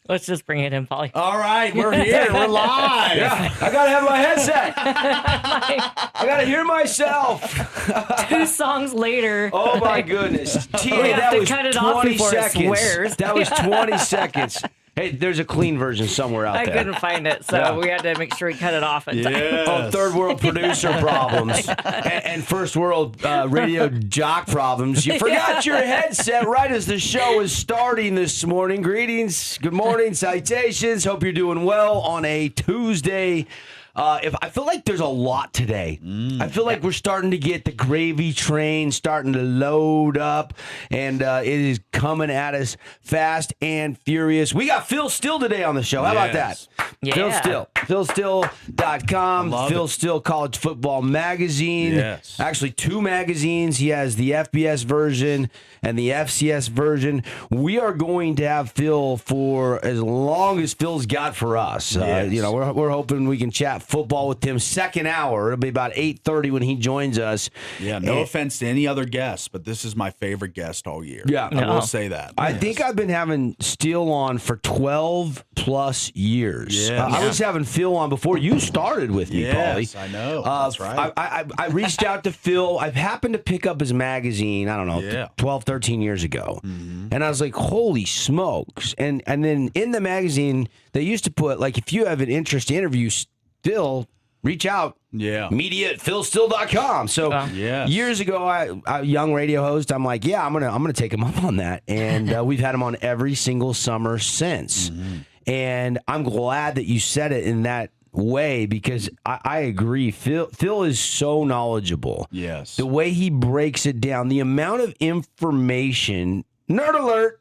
Let's just bring it in, Polly. All right, we're here. We're live. Yeah, I gotta have my headset. I gotta hear myself. 2 songs later. Oh my goodness, TA, have that to was cut it off 20 before it seconds. swears. That was 20 seconds. Hey, there's a clean version somewhere out I there. couldn't find it, so we had to make sure we cut it off in time. Oh, third world producer problems and first world radio jock problems. You forgot your headset right as the show is starting this morning. Greetings, good morning, citations. Hope you're doing well on a Tuesday. If I feel like there's a lot today. I feel like we're starting to get the gravy train starting to load up, and it is coming at us fast and furious. We got Phil Still today on the show. How about that? Yeah. Phil Still. PhilStill.com. Phil Still College Football Magazine. Yes. Actually, 2 magazines. He has the FBS version and the FCS version. We are going to have Phil for as long as Phil's got for us. Yes. We're hoping we can chat football with him second hour. It'll be about 8:30 when he joins us. Yeah, no offense to any other guest, but this is my favorite guest all year. Yeah. I will say that. I think I've been having Steele on for 12 plus years. Yeah. I was having Phil on before you started with me, Paulie. Yes, I know. That's right. I reached out to Phil. I've happened to pick up his magazine, I don't know, 12, 13 years ago. And I was like, holy smokes. And then in the magazine, they used to put, like, if you have an interest to interview Still, reach out. Yeah. Media at philstill.com. So Yes. years ago, I young radio host, I'm like, yeah, I'm gonna take him up on that. And we've had him on every single summer since. And I'm glad that you said it in that way because I agree. Phil is so knowledgeable. Yes. The way he breaks it down, the amount of information. Nerd alert!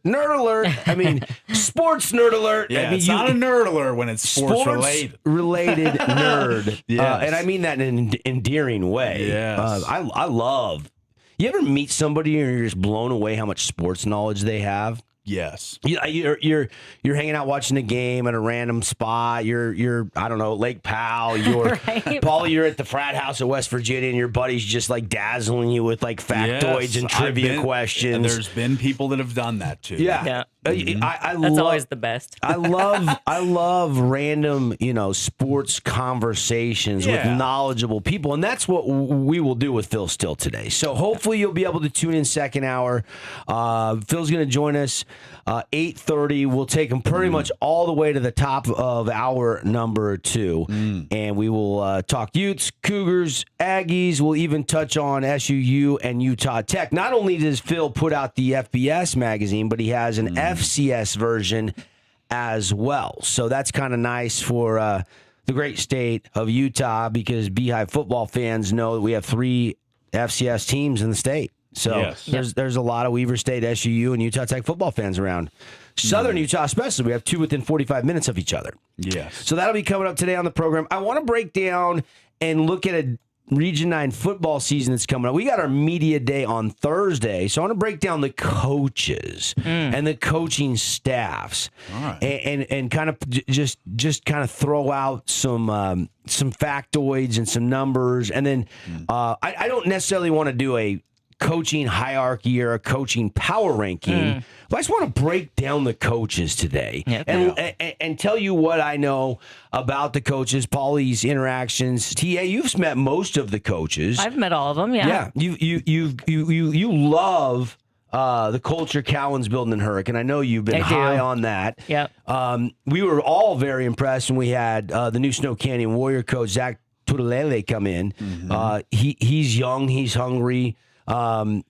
I mean, sports nerd alert. Yeah, I mean, it's not a nerd alert when it's sports related. Related nerd. Yes. And I mean that in an endearing way. Yes. I love. You ever meet somebody and you're just blown away how much sports knowledge they have? Yes. You're hanging out watching a game at a random spot. You're I don't know, Lake Powell. You're Right. Paul. You're at the frat house at West Virginia, and your buddy's just like dazzling you with like factoids and trivia questions. And there's been people that have done that too. Yeah. I That's love, always the best. I love random, sports conversations with knowledgeable people, and that's what we will do with Phil Still today. So hopefully you'll be able to tune in second hour. Phil's going to join us 8:30. We'll take him pretty much all the way to the top of hour number 2, and we will talk Utes, Cougars, Aggies. We'll even touch on SUU and Utah Tech. Not only does Phil put out the FBS magazine, but he has an FCS version as well. So that's kind of nice for the great state of Utah because Beehive football fans know that we have 3 FCS teams in the state. So there's a lot of Weaver State, SUU, and Utah Tech football fans around. Southern Utah especially. We have 2 within 45 minutes of each other. Yes. So that'll be coming up today on the program. I want to break down and look at a Region 9 football season that's coming up. We got our media day on Thursday, so I want to break down the coaches and the coaching staffs, and kind of just kind of throw out some factoids and some numbers, and then I don't necessarily want to do a coaching hierarchy or a coaching power ranking. But I just want to break down the coaches today and tell you what I know about the coaches, Paulie's interactions. TA, you've met most of the coaches. I've met all of them. Yeah. You love the culture Cowan's building in Hurricane. I know you've been high on that. Yep. We were all very impressed when we had the new Snow Canyon Warrior coach Zach Tutalele come in. He's young, he's hungry. Then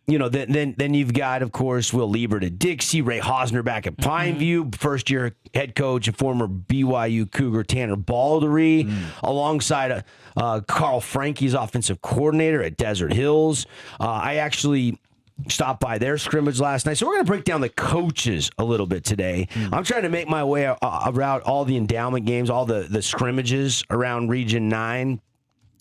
you've got, of course, Will Liebert at Dixie, Ray Hosner back at Pineview, first-year head coach and former BYU Cougar Tanner Baldery, alongside Carl Frankie's offensive coordinator at Desert Hills. I actually stopped by their scrimmage last night. So we're going to break down the coaches a little bit today. I'm trying to make my way around all the endowment games, all the scrimmages around Region 9.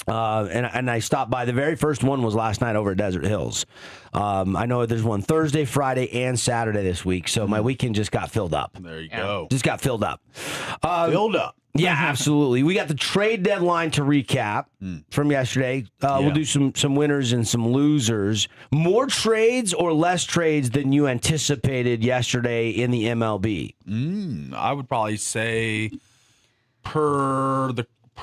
And I stopped by. The very first one was last night over at Desert Hills. I know there's one Thursday, Friday, and Saturday this week, so my weekend just got filled up. There you go. Just got filled up. Filled up. Yeah, absolutely. We got the trade deadline to recap from yesterday. We'll do some winners and some losers. More trades or less trades than you anticipated yesterday in the MLB? I would probably say per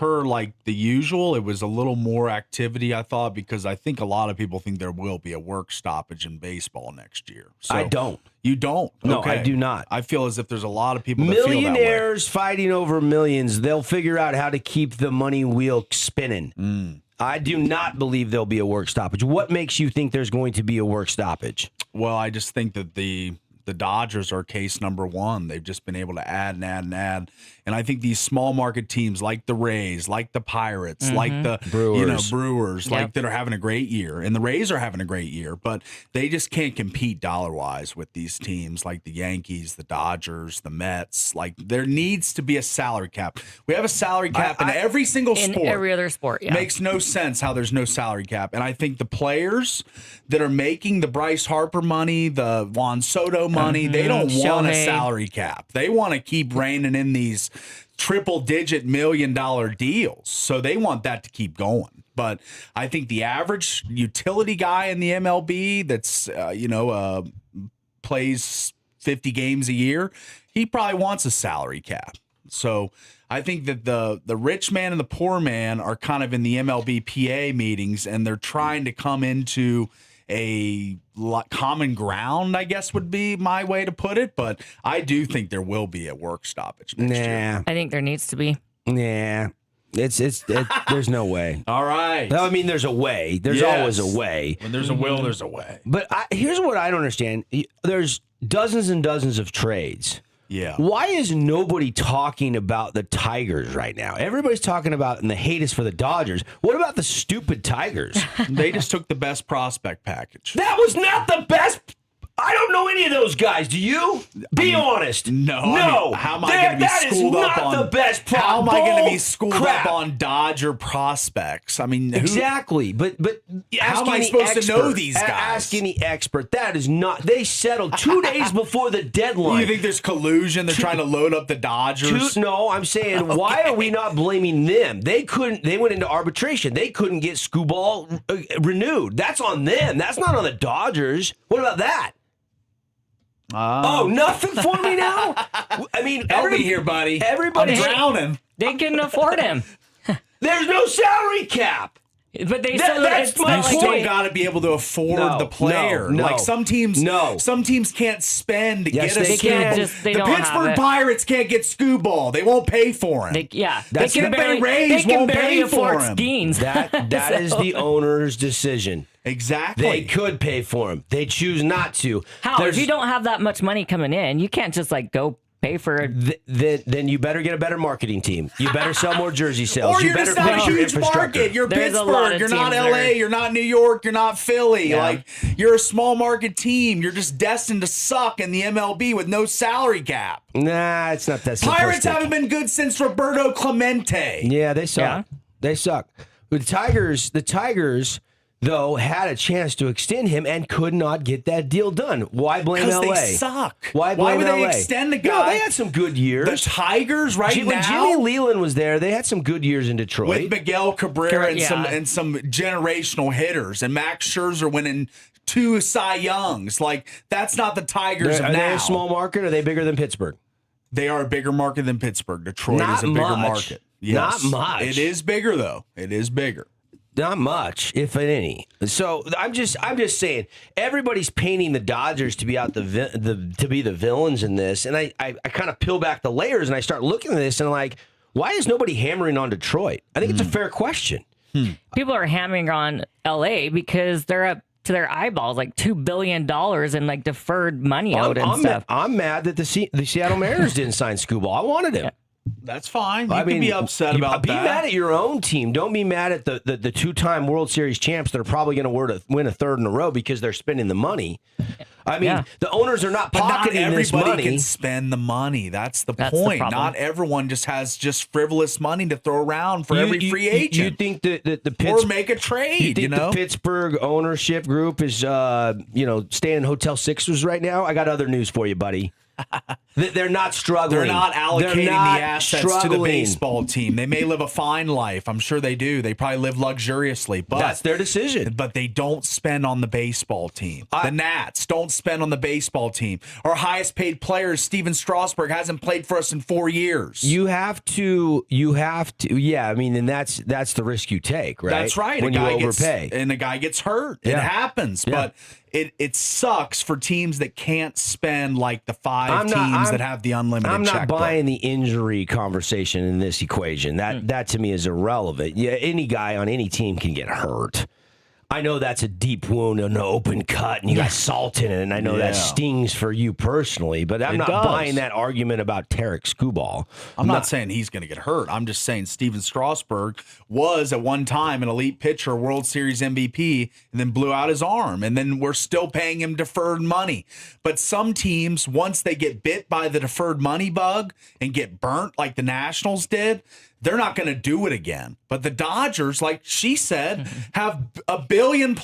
like the usual, it was a little more activity, I thought, because I think a lot of people think there will be a work stoppage in baseball next year. So I don't. You don't? No, Okay. I do not. I feel as if there's a lot of people that feel that way. Millionaires fighting over millions. They'll figure out how to keep the money wheel spinning. I do not believe there'll be a work stoppage. What makes you think there's going to be a work stoppage? Well, I just think that the Dodgers are case number one. They've just been able to add and add and add. And I think these small market teams like the Rays, like the Pirates, like the Brewers, like that are having a great year. And the Rays are having a great year, but they just can't compete dollar-wise with these teams like the Yankees, the Dodgers, the Mets. Like there needs to be a salary cap. We have a salary cap in every single sport. In every other sport, yeah. Makes no sense how there's no salary cap. And I think the players that are making the Bryce Harper money, the Juan Soto money, they don't want a salary cap. They want to keep reining in these triple-digit $1 million deals. So they want that to keep going. But I think the average utility guy in the MLB that's, plays 50 games a year, he probably wants a salary cap. So I think that the rich man and the poor man are kind of in the MLB PA meetings, and they're trying to come into a common ground, I guess would be my way to put it. But I do think there will be a work stoppage next year. I think there needs to be. Yeah. There's no way. All right. No, I mean, there's a way. There's always a way. When there's a will, there's a way. But here's what I don't understand. There's dozens and dozens of trades. Yeah. Why is nobody talking about the Tigers right now? Everybody's talking about, and the hate is for the Dodgers. What about the stupid Tigers? They just took the best prospect package. That was not the best. I don't know any of those guys. Do you? Be honest. No. No. How am I going to be schooled up on the best How am I going to be schooled up on Dodger prospects? I mean, exactly. But how am I supposed to know these guys? Ask any expert. That is not. They settled 2 days before the deadline. You think there's collusion? They're trying to load up the Dodgers? No, I'm saying, why are we not blaming them? They couldn't. They went into arbitration. They couldn't get Skubal renewed. That's on them. That's not on the Dodgers. What about that? Nothing for me now? I mean, help me here, buddy. Everybody's drowning. They couldn't afford him. There's no salary cap. But they that's still, my you still got to be able to afford the player. No. Like some teams can't spend to get a they can't Skubal. they the don't Pittsburgh have it. Pirates can't get Skubal. They won't pay for him. They can Tampa Rays they can won't barely pay afford for him. Skeens. That is the owner's decision. Exactly. They could pay for him. They choose not to. How? If you don't have that much money coming in, you can't just go pay for it. Then you better get a better marketing team. You better sell more jersey sales. Or you you're better just not a fix your huge infrastructure. market. You're There's a lot Pittsburgh. of You're not teams LA. You're not New York. You're not Philly. Yeah. Like you're a small market team. You're just destined to suck in the MLB with no salary cap. Nah, it's not that simplistic. Pirates haven't been good since Roberto Clemente. Yeah, they suck. Yeah. They suck. The Tigers, though, had a chance to extend him and could not get that deal done. Why blame LA? Because they suck. Why blame would LA? they extend a guy? No, they had some good years. The Tigers when now. Jimmy Leland was there, they had some good years in Detroit. With Miguel Cabrera Yeah. and some generational hitters, and Max Scherzer winning 2 Cy Youngs. Like that's not the Tigers Are of now. they a small market? Or are they bigger than Pittsburgh? They are a bigger market than Pittsburgh. Detroit Not is a bigger much. market. Yes. Not much. It is bigger though. It is bigger. Not much, if any. So I'm just saying, everybody's painting the Dodgers to be out to be the villains in this, and I kind of peel back the layers and I start looking at this and I'm like, why is nobody hammering on Detroit? I think it's a fair question. People are hammering on LA because they're up to their eyeballs, like $2 billion in deferred money owed and stuff. I'm mad that the Seattle Mariners didn't sign Skubal. I wanted him. That's fine. You can be upset about be that. Be mad at your own team. Don't be mad at the two-time World Series champs that are probably going to win a third in a row because they're spending the money. I mean, the owners are not pocketing this money. Not everybody can spend the money. That's the point. Not everyone just has frivolous money to throw around for every free agent. You think that the or make a trade? You think the Pittsburgh ownership group is staying in Hotel Sixers right now? I got other news for you, buddy. They're not struggling. They're not allocating the assets to the struggling. baseball team. They may live a fine life. I'm sure they do. They probably live luxuriously, but That's their decision. But they don't spend on the baseball team. The Nats don't spend on the baseball team. Our highest paid player, Steven Strasburg, hasn't played for us in 4 years. You have to. Yeah, I mean, and that's the risk you take, right? That's right. When you overpay, and a guy gets hurt. It happens, but it sucks for teams that can't spend like the five teams that have the unlimited. I'm not checkbook. buying the injury conversation in this equation. That to me is irrelevant. Yeah, any guy on any team can get hurt. I know that's a deep wound, an open cut, and you got salt in it, and I know that stings for you personally, but I'm not buying that argument about Tarek Skubal. I'm not saying he's going to get hurt. I'm just saying Steven Strasburg was at one time an elite pitcher, World Series MVP, and then blew out his arm, and then we're still paying him deferred money. But some teams, once they get bit by the deferred money bug and get burnt like the Nationals did, they're not going to do it again. But the Dodgers, like she said, have $1 billion+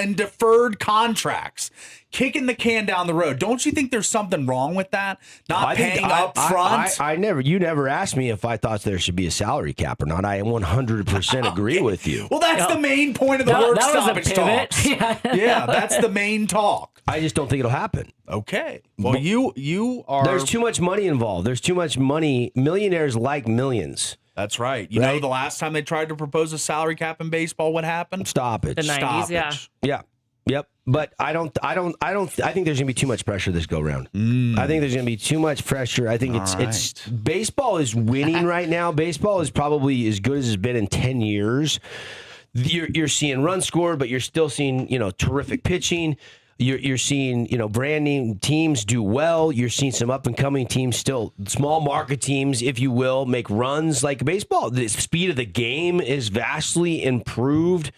in deferred contracts, kicking the can down the road. Don't you think there's something wrong with that? Not paying up front? You never asked me if I thought there should be a salary cap or not. I 100% agree with you. Well, that's the main point of the work stoppage talk. Yeah, that's the main talk. I just don't think it'll happen. Okay. Well, you are. There's too much money involved. There's too much money. Millionaires like millions. That's right. You know, the last time they tried to propose a salary cap in baseball, what happened? Stoppage. The 90s, Yeah. Yep. But I think there's gonna be too much pressure this go round. I think there's gonna be too much pressure. I think it's baseball is winning right now. Baseball is probably as good as it's been in 10 years. You're seeing runs scored, but you're still seeing, terrific pitching. You're seeing, brand name teams do well. You're seeing some up and coming teams, still small market teams, if you will, make runs like baseball. The speed of the game is vastly improved.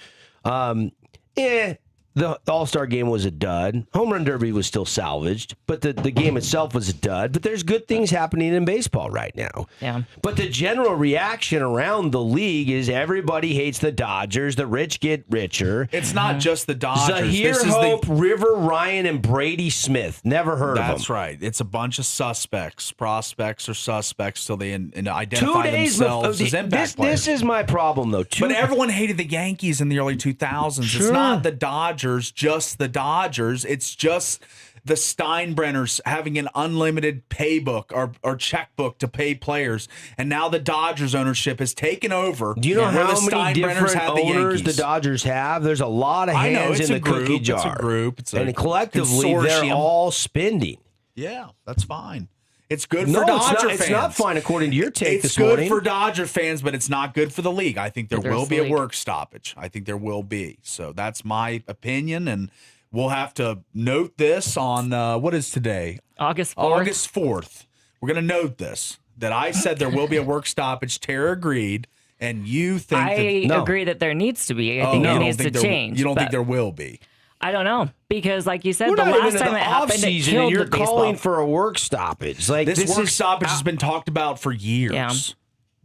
The All-Star game was a dud. Home Run Derby was still salvaged, but the game itself was a dud. But there's good things happening in baseball right now. Yeah. But the general reaction around the league is everybody hates the Dodgers. The rich get richer. It's not just the Dodgers. Zahir Hope, River Ryan, and Brady Smith. Never heard of them. That's right. It's a bunch of suspects. Prospects or suspects till they identify themselves as impact players. This is my problem, though. But everyone hated the Yankees in the early 2000s. Sure. It's not the Dodgers. Just the Dodgers. It's just the Steinbrenners having an unlimited paybook or checkbook to pay players, and now the Dodgers ownership has taken over. Do you know how the many different owners the Dodgers have? There's a lot of hands in the cookie jar. It's a group. And collectively, they're all spending. Yeah, that's fine. It's good for Dodger fans. It's not fine according to your take this morning. morning. It's good for Dodger fans, but it's not good for the league. I think there will be a work stoppage. I think there will be. So that's my opinion, and we'll have to note this on, what is today? August 4th. August 4th. We're going to note this, that I said there will be a work stoppage. Tara agreed, and you think I agree that there needs to be. I think it needs to change. You don't think there will be? I don't know, because like you said, We're the not last even time in the it happened, it off-season, killed and you're the baseball. calling for a work stoppage. Like this work stoppage has been talked about for years. Yeah.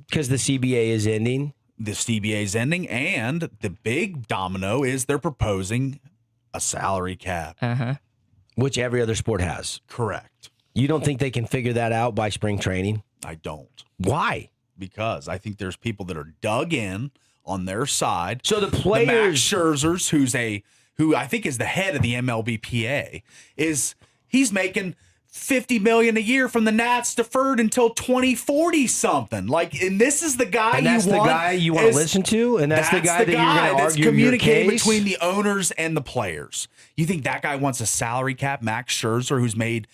Because the CBA is ending. The CBA is ending, and the big domino is they're proposing a salary cap. Which every other sport has. Correct. You don't think they can figure that out by spring training? I don't. Why? Because I think there's people that are dug in on their side. So the players, the Max Scherzers, who I think is the head of the MLBPA, he's making $50 million a year from the Nats deferred until 2040 something. Like, and this is the guy and that's you want. The guy you want to listen to, and that's the guy that you're going to argue communicating your case? Between the owners and the players. You think that guy wants a salary cap? Max Scherzer, who's made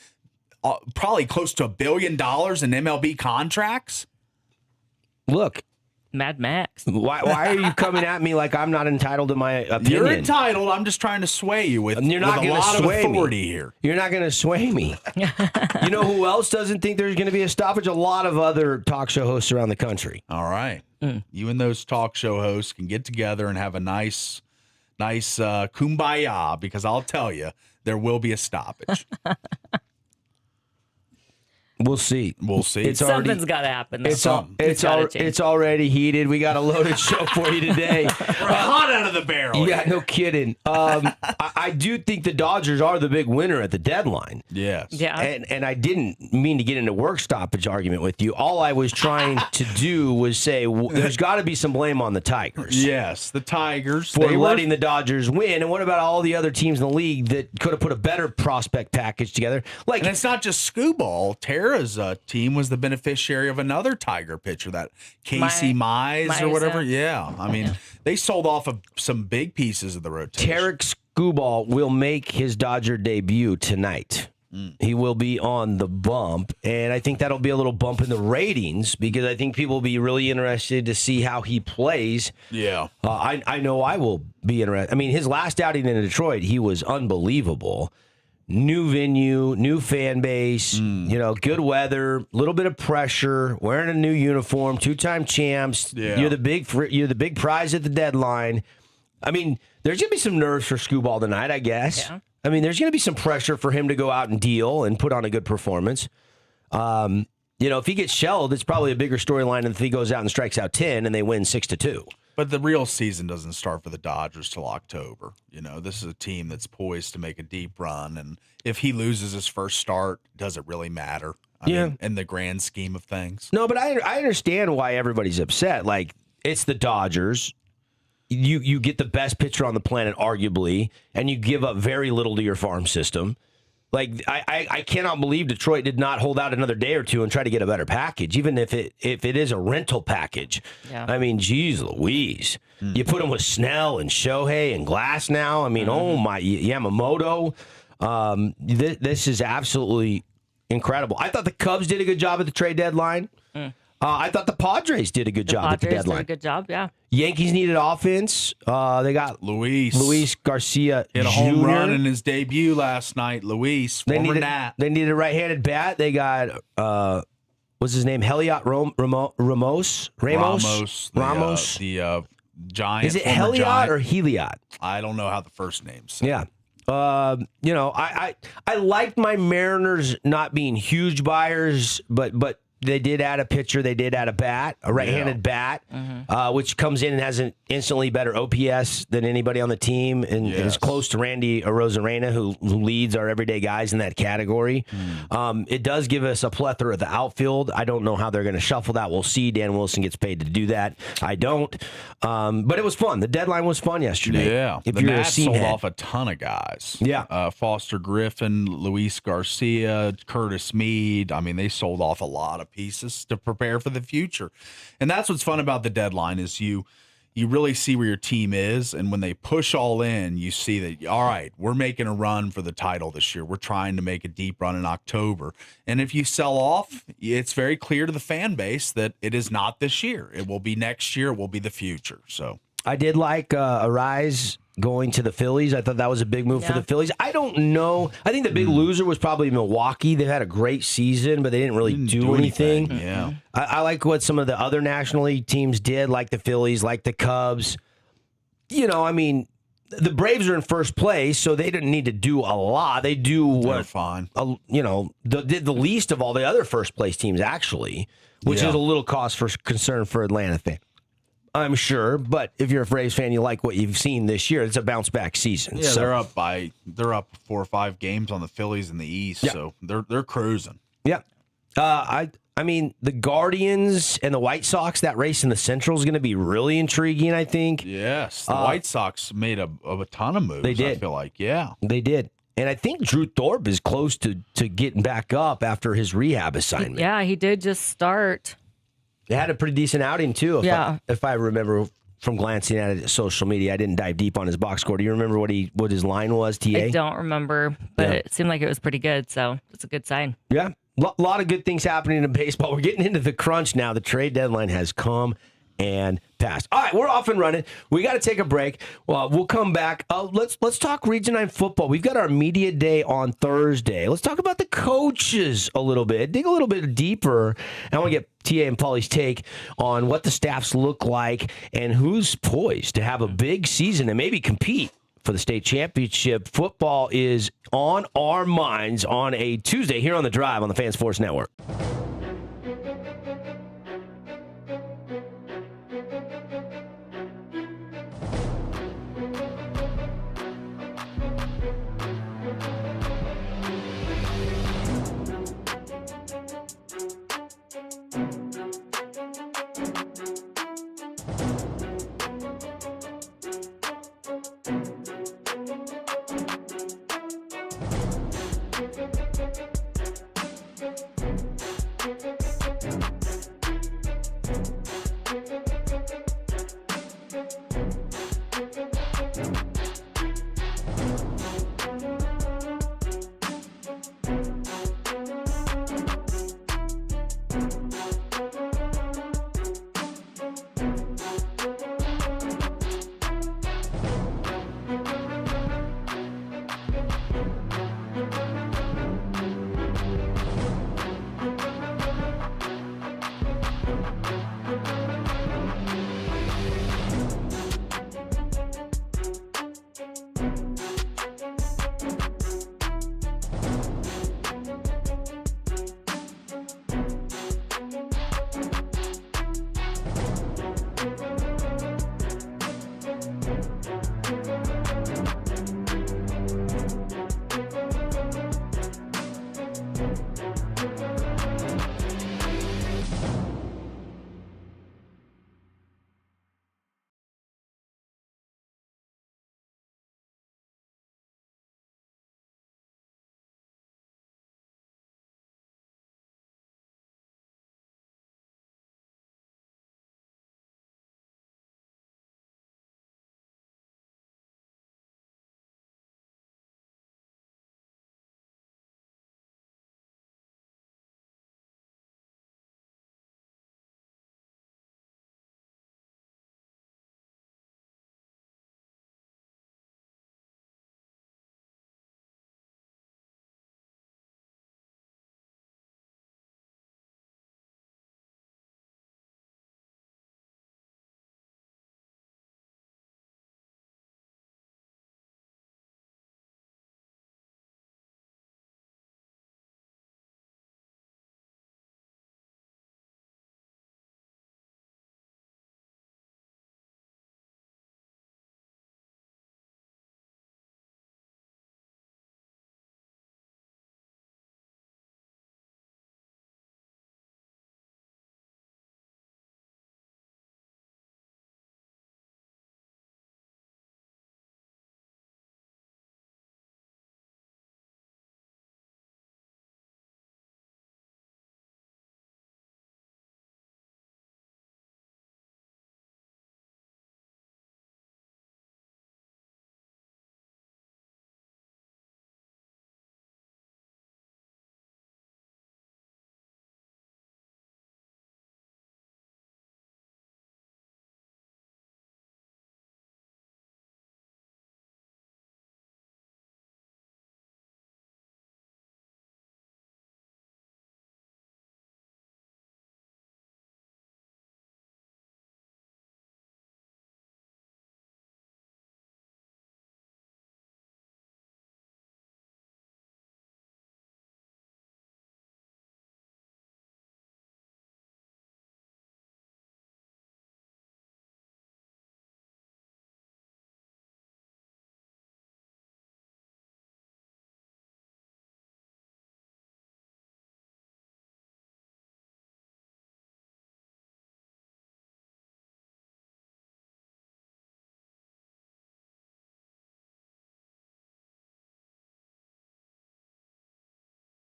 probably close to $1 billion in MLB contracts. Look. Mad Max. Why are you coming at me like I'm not entitled to my opinion? You're entitled. I'm just trying to sway you with, you're not with a lot of authority me. here. You're not going to sway me. You know who else doesn't think there's going to be a stoppage? A lot of other talk show hosts around the country. All right. You and those talk show hosts can get together and have a nice kumbaya, because I'll tell you, there will be a stoppage. We'll see. Something's got to happen. It's already heated. We got a loaded show for you today. We're hot out of the barrel. Yeah, no kidding. I do think the Dodgers are the big winner at the deadline. Yes. Yeah. And I didn't mean to get into work stoppage argument with you. All I was trying to do was say there's got to be some blame on the Tigers. Yes, the Tigers. For letting the Dodgers win. And what about all the other teams in the league that could have put a better prospect package together? And it's not just Scooball. Tara's team was the beneficiary of another Tiger pitcher, that Casey Mize or whatever. Yeah. I mean, they sold off of some big pieces of the rotation. Tarek Scooball will make his Dodger debut tonight. He will be on the bump, and I think that'll be a little bump in the ratings because I think people will be really interested to see how he plays. Yeah. I know I will be interested. I mean, his last outing in Detroit, he was unbelievable. New venue, new fan base, good weather, a little bit of pressure, wearing a new uniform, 2-time champs. Yeah. You're the big prize at the deadline. I mean, there's going to be some nerves for Scooball tonight, I guess. Yeah. I mean, there's going to be some pressure for him to go out and deal and put on a good performance. If he gets shelled, it's probably a bigger storyline than if he goes out and strikes out 10 and they win 6-2. But the real season doesn't start for the Dodgers till October. This is a team that's poised to make a deep run. And if he loses his first start, does it really matter? I mean, in the grand scheme of things. No, but I understand why everybody's upset. Like, it's the Dodgers. You get the best pitcher on the planet, arguably, and you give up very little to your farm system. Like, I cannot believe Detroit did not hold out another day or two and try to get a better package, even if it is a rental package. Yeah. I mean, geez Louise. You put him with Snell and Shohei and Glass now. I mean, oh my, Yamamoto. This is absolutely incredible. I thought the Cubs did a good job at the trade deadline. I thought the Padres did a good job at the deadline. Did a good job, yeah. Yankees needed offense. They got Luis Garcia hit a home run in his debut last night. Luis, they needed a right-handed bat. They got what's his name? Heliot Ramos. The giant. Is it Heliot or Heliot? I don't know how the first name's. Yeah. I liked my Mariners not being huge buyers, but they did add a pitcher. They did add a bat, a right-handed bat, which comes in and has an instantly better OPS than anybody on the team and is close to Randy Arozarena, who leads our everyday guys in that category. It does give us a plethora of the outfield. I don't know how they're going to shuffle that. We'll see. Dan Wilson gets paid to do that. I don't. But it was fun. The deadline was fun yesterday. Yeah. If the you're Nats sold off a ton of guys. Yeah. Foster Griffin, Luis Garcia, Curtis Mead. I mean, they sold off a lot of pieces to prepare for the future. And that's what's fun about the deadline is you really see where your team is, and when they push all in, you see that, all right, we're making a run for the title this year. We're trying to make a deep run in October. And if you sell off, it's very clear to the fan base that it is not this year. It will be next year. It will be the future. So I did like Arise going to the Phillies. I thought that was a big move for the Phillies. I don't know. I think the big loser was probably Milwaukee. They've had a great season, but they didn't really do anything. Yeah. I like what some of the other National League teams did, like the Phillies, like the Cubs. I mean, the Braves are in first place, so they didn't need to do a lot. They do what they're fine. Did the least of all the other first place teams, actually, which is a little cause for concern for Atlanta fans. I'm sure, but if you're a Braves fan, you like what you've seen this year. It's a bounce back season. Yeah, so. They're up 4 or 5 games on the Phillies in the East, so they're cruising. Yeah, I mean the Guardians and the White Sox. That race in the Central is going to be really intriguing. I think. Yes, the White Sox made a ton of moves. They did. I feel like, they did. And I think Drew Thorpe is close to getting back up after his rehab assignment. Yeah, he did just start. They had a pretty decent outing, too, if I remember from glancing at it at social media. I didn't dive deep on his box score. Do you remember what his line was, TA? I don't remember, but it seemed like it was pretty good, so it's a good sign. Yeah, a lot of good things happening in baseball. We're getting into the crunch now. The trade deadline has come and passed. All right, we're off and running. We got to take a break. Well, we'll come back. Let's talk Region 9 football. We've got our media day on Thursday. Let's talk about the coaches a little bit. Dig a little bit deeper. I want to get TA and Paulie's take on what the staffs look like and who's poised to have a big season and maybe compete for the state championship. Football is on our minds on a Tuesday here on The Drive on the Fan Sports Network.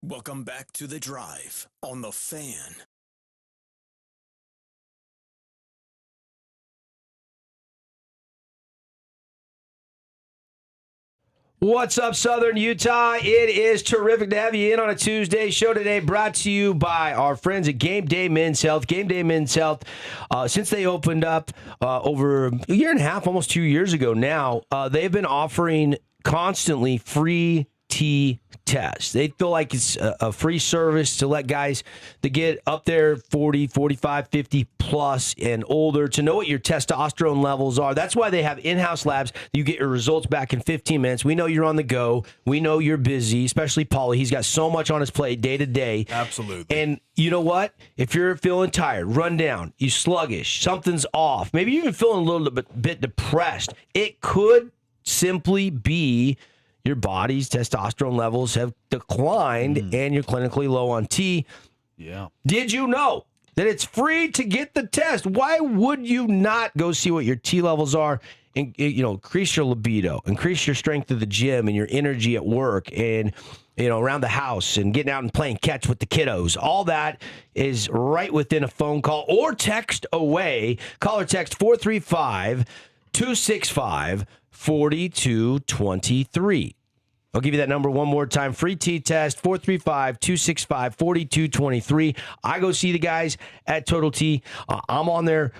Welcome back to The Drive on The Fan. What's up, Southern Utah? It is terrific to have you in on a Tuesday show today, brought to you by our friends at Game Day Men's Health. Game Day Men's Health, since they opened up over a year and a half, almost 2 years ago now, they've been offering constantly free T test. They feel like it's a free service to let guys that get up there 40, 45, 50 plus and older to know what your testosterone levels are. That's why they have in-house labs. You get your results back in 15 minutes. We know you're on the go. We know you're busy, especially Paulie. He's got so much on his plate day to day. Absolutely. And you know what? If you're feeling tired, run down, you sluggish, something's off, maybe you're even feeling a little bit depressed, it could simply be your body's testosterone levels have declined and you're clinically low on T. Yeah. Did you know that it's free to get the test? Why would you not go see what your T levels are and, increase your libido, increase your strength of the gym and your energy at work and, around the house and getting out and playing catch with the kiddos? All that is right within a phone call or text away. Call or text 435-265-4223. I'll give you that number one more time. Free T-test, 435-265-4223. I go see the guys at Total T. I'm on their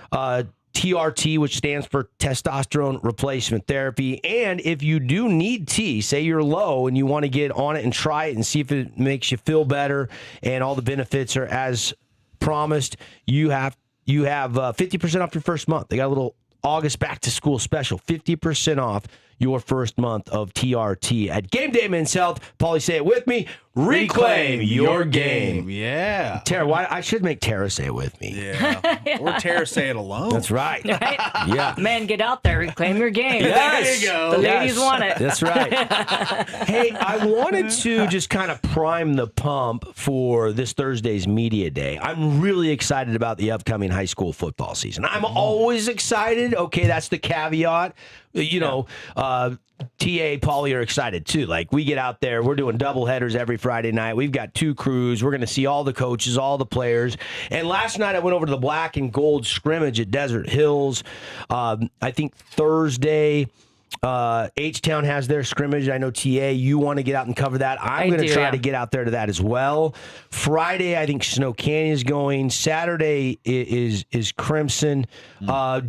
TRT, which stands for testosterone replacement therapy. And if you do need T, say you're low and you want to get on it and try it and see if it makes you feel better and all the benefits are as promised, you have 50% off your first month. They got a little August back to school special, 50% off your first month of TRT at Game Day Men's Health. Paulie, say it with me. Reclaim your game. Yeah. Tara, I should make Tara say it with me. Yeah. Or Tara say it alone. That's right. Right? Yeah. Man, get out there. Reclaim your game. Yes. There you go. The ladies want it. That's right. Hey, I wanted to just kind of prime the pump for this Thursday's Media Day. I'm really excited about the upcoming high school football season. I'm always excited. Okay, that's the caveat. TA, Paulie are excited too. Like, we get out there, we're doing double headers every Friday night. We've got 2 crews. We're going to see all the coaches, all the players. And last night I went over to the black and gold scrimmage at Desert Hills. I think Thursday, H-Town has their scrimmage. I know, TA, you want to get out and cover that. I'm going to try to get out there to that as well. Friday, I think Snow Canyon is going. Saturday is Crimson.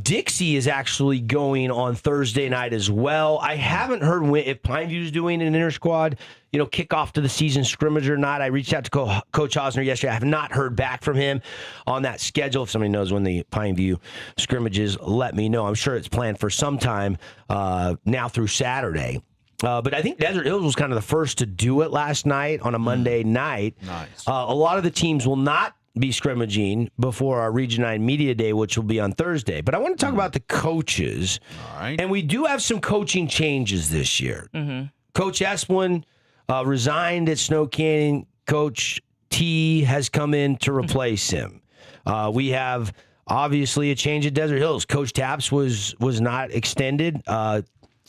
Dixie is actually going on Thursday night as well. I haven't heard if Pineview's doing an inter-squad, kickoff to the season scrimmage or not. I reached out to Coach Hosner yesterday. I have not heard back from him on that schedule. If somebody knows when the Pineview scrimmages, let me know. I'm sure it's planned for some time now through Saturday. But I think Desert Hills was kind of the first to do it last night on a Monday night. Nice. A lot of the teams will not be scrimmaging before our Region 9 Media Day, which will be on Thursday. But I want to talk about the coaches. All right. And we do have some coaching changes this year. Mm-hmm. Coach Esplin resigned at Snow Canyon. Coach T has come in to replace him. We have, obviously, a change at Desert Hills. Coach Taps was not extended.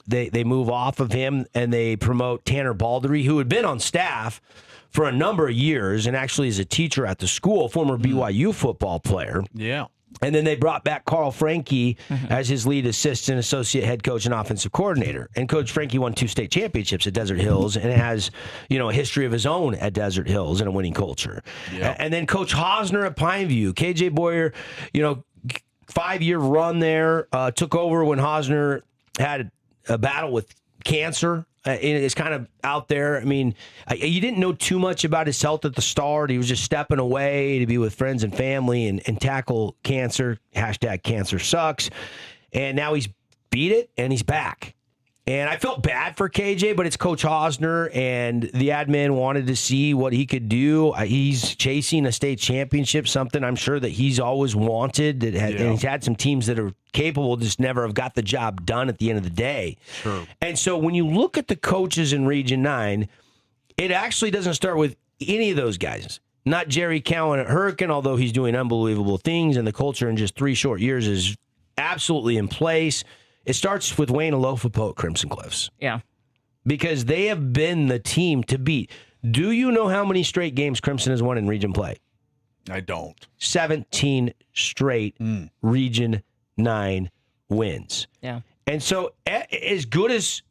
They move off of him, and they promote Tanner Baldery, who had been on staff for a number of years and actually is a teacher at the school, former BYU football player. Yeah. And then they brought back Carl Franke as his lead assistant, associate head coach, and offensive coordinator. And Coach Franke won 2 state championships at Desert Hills and has, a history of his own at Desert Hills and a winning culture. Yep. And then Coach Hosner at Pineview. KJ Boyer, 5-year run there, took over when Hosner had a battle with cancer. It's kind of out there. I mean, you didn't know too much about his health at the start. He was just stepping away to be with friends and family and tackle cancer. #cancer sucks. And now he's beat it and he's back. And I felt bad for KJ, but it's Coach Hosner, and the admin wanted to see what he could do. He's chasing a state championship, something I'm sure that he's always wanted. And he's had some teams that are capable, just never have got the job done at the end of the day. True. And so when you look at the coaches in Region 9, it actually doesn't start with any of those guys. Not Jerry Cowan at Hurricane, although he's doing unbelievable things, and the culture in just 3 short years is absolutely in place. It starts with Wayne Alofapo at Crimson Cliffs. Yeah. Because they have been the team to beat. Do you know how many straight games Crimson has won in region play? I don't. 17 straight Region 9 wins. Yeah. And so as good as,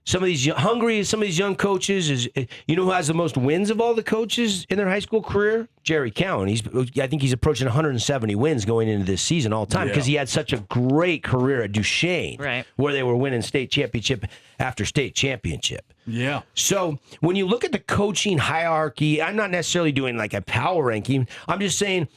Some of these hungry, some of these young coaches is, you know, who has the most wins of all the coaches in their high school career? Jerry Cowan. I think he's approaching 170 wins going into this season all time because he had such a great career at Duchesne, where they were winning state championship after state championship. Yeah. So when you look at the coaching hierarchy, I'm not necessarily doing like a power ranking. I'm just saying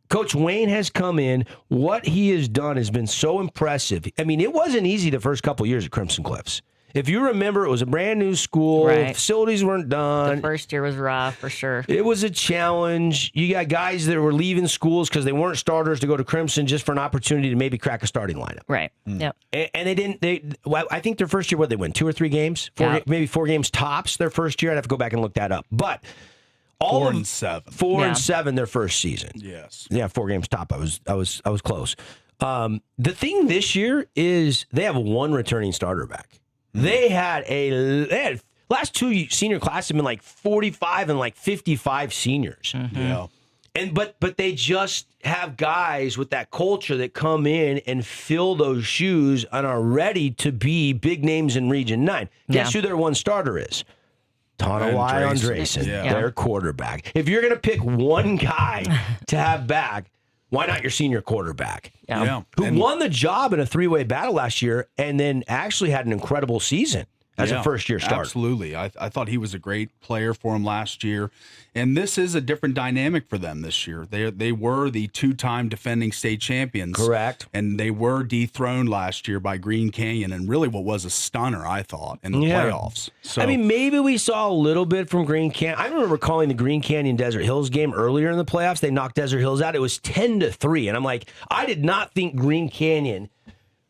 Coach Wayne has come in. What he has done has been so impressive. I mean, it wasn't easy the first couple of years at Crimson Cliffs. If you remember, it was a brand new school. Facilities weren't done. The first year was rough, for sure. It was a challenge. You got guys that were leaving schools because they weren't starters to go to Crimson just for an opportunity to maybe crack a starting lineup. Right. Yep. And they didn't. I think their first year, what, they win 2 or 3 games? Maybe 4 games tops their first year. I'd have to go back and look that up. But 4 and 7. 4 and 7 their first season. Yes. Yeah, 4 games top. I was close. The thing this year is they have 1 returning starter back. They had last 2 senior classes have been like 45 and like 55 seniors. Yeah. And but they just have guys with that culture that come in and fill those shoes and are ready to be big names in Region 9. Guess who their 1 starter is? Tonawai Andresen, their quarterback. If you're going to pick 1 guy to have back, why not your senior quarterback? Who won the job in a 3-way battle last year and then actually had an incredible season as a first-year starter. Absolutely. I thought he was a great player for him last year. And this is a different dynamic for them this year. They were the 2-time defending state champions. Correct. And they were dethroned last year by Green Canyon, and really what was a stunner, I thought, in the playoffs. So, I mean, maybe we saw a little bit from Green Canyon. I remember calling the Green Canyon Desert Hills game earlier in the playoffs. They knocked Desert Hills out. It was 10-3. And I'm like, I did not think Green Canyon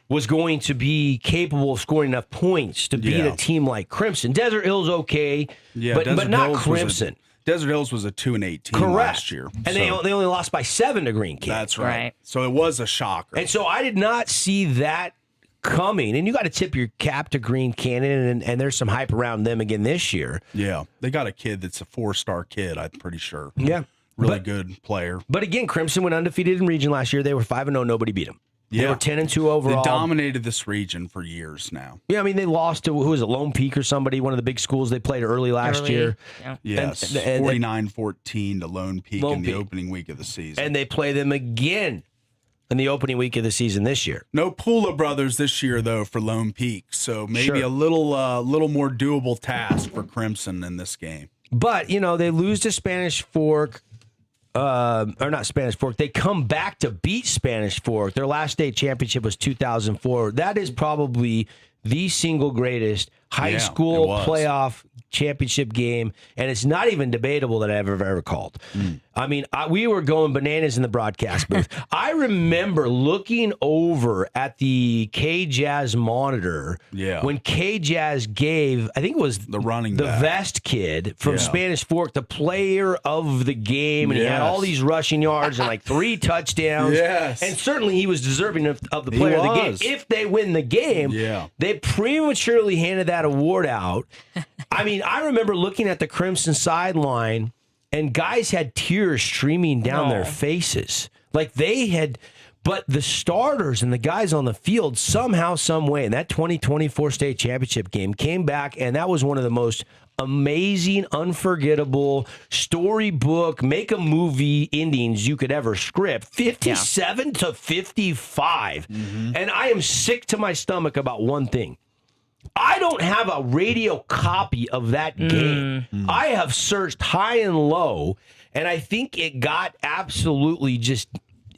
was going to be capable of scoring enough points to beat a team like Crimson. Desert Hills, okay, but not Crimson. Desert Hills was a 2-8 team last year. And they only lost by 7 to Green Canyon. That's right. So it was a shocker. And so I did not see that coming. And you got to tip your cap to Green Canyon, and there's some hype around them again this year. Yeah. They got a kid that's a 4-star kid, I'm pretty sure. Yeah. Really good player. But again, Crimson went undefeated in region last year. They were 5-0. Nobody beat them. They were 10-2 overall. They dominated this region for years now. Yeah, I mean, they lost to, who was it, Lone Peak or somebody, one of the big schools they played early last year. Yeah. Yes, 49-14 to Lone Peak in the opening week of the season. And they play them again in the opening week of the season this year. No Pula brothers this year, though, for Lone Peak. So maybe a little more doable task for Crimson in this game. But, you know, they lose to Spanish Fork. Or not Spanish Fork. They come back to beat Spanish Fork. Their last state championship was 2004. That is probably the single greatest high school playoff championship game, and it's not even debatable that I've ever called. I mean, we were going bananas in the broadcast booth. I remember looking over at the K-Jazz monitor when K-Jazz gave, I think it was the Vest kid from Spanish Fork, the player of the game, and he had all these rushing yards and like 3 touchdowns. And certainly he was deserving of the player of the game. If they win the game, they prematurely handed that award out. I mean, I remember looking at the Crimson sideline, and guys had tears streaming down their faces. Like they had, but the starters and the guys on the field, somehow, some way, in that 2024 state championship game came back, and that was one of the most amazing, unforgettable, storybook, make a movie endings you could ever script. 57-55. And I am sick to my stomach about one thing. I don't have a radio copy of that game. I have searched high and low, and I think it got absolutely just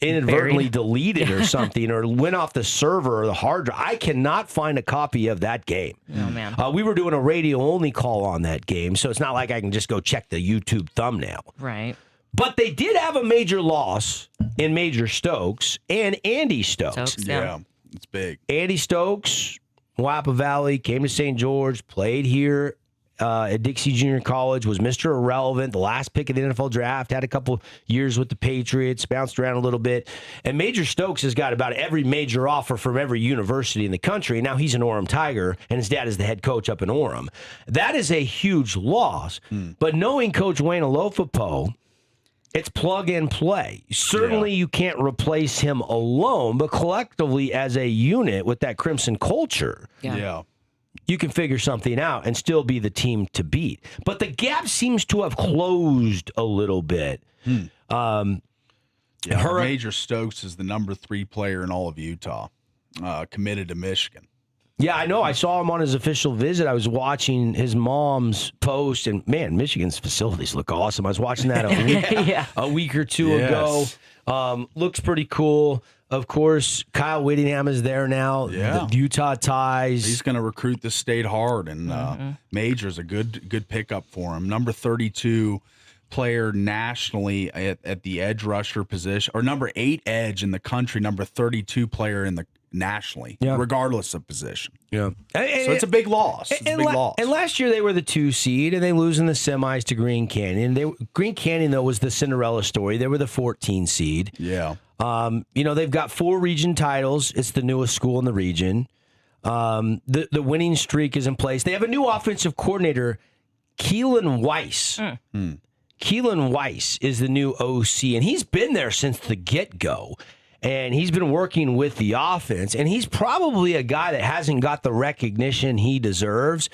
inadvertently deleted or something, or went off the server or the hard drive. I cannot find a copy of that game. Oh, man. We were doing a radio-only call on that game, so it's not like I can just go check the YouTube thumbnail. Right. But they did have a major loss in Major Stokes and Andy Stokes. Yeah, it's big. Andy Stokes, Wappa Valley, came to St. George, played here at Dixie Junior College, was Mr. Irrelevant, the last pick of the NFL draft, had a couple years with the Patriots, bounced around a little bit. And Major Stokes has got about every major offer from every university in the country. And now he's an Orem Tiger, and his dad is the head coach up in Orem. That is a huge loss. But knowing Coach Wayne Alofapo, it's plug and play. Certainly you can't replace him alone, but collectively as a unit with that Crimson culture, you can figure something out and still be the team to beat. But the gap seems to have closed a little bit. Major Stokes is the number 3 player in all of Utah, committed to Michigan. Yeah, I know. I saw him on his official visit. I was watching his mom's post, and man, Michigan's facilities look awesome. I was watching that a week or two ago. Looks pretty cool. Of course, Kyle Whittingham is there now. Yeah. The Utah ties. He's going to recruit the state hard, and Major's a good pickup for him. Number 32 player nationally at the edge rusher position, or number 8 edge in the country, number 32 player in the nationally, regardless of position. Yeah. So it's a big loss. It's a big loss. And last year they were the 2 seed, and they lose in the semis to Green Canyon. Green Canyon, though, was the Cinderella story. They were the 14 seed. Yeah. They've got 4 region titles. It's the newest school in the region. The winning streak is in place. They have a new offensive coordinator, Keelan Weiss. Keelan Weiss is the new OC, and he's been there since the get-go. And he's been working with the offense, and he's probably a guy that hasn't got the recognition he deserves.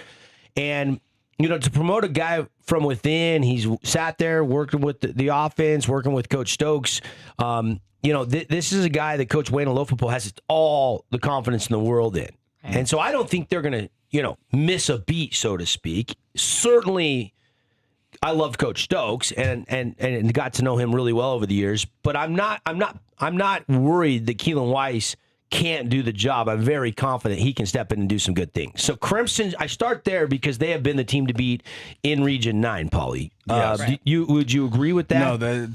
And, to promote a guy from within, he's sat there working with the offense, working with Coach Stokes. This is a guy that Coach Wayne Alofopo has all the confidence in the world in. And so I don't think they're going to, miss a beat, so to speak. Certainly, I loved Coach Stokes and got to know him really well over the years, but I'm not worried that Keelan Weiss can't do the job. I'm very confident he can step in and do some good things. So Crimson, I start there because they have been the team to beat in Region 9, Paulie. Would you agree with that? No,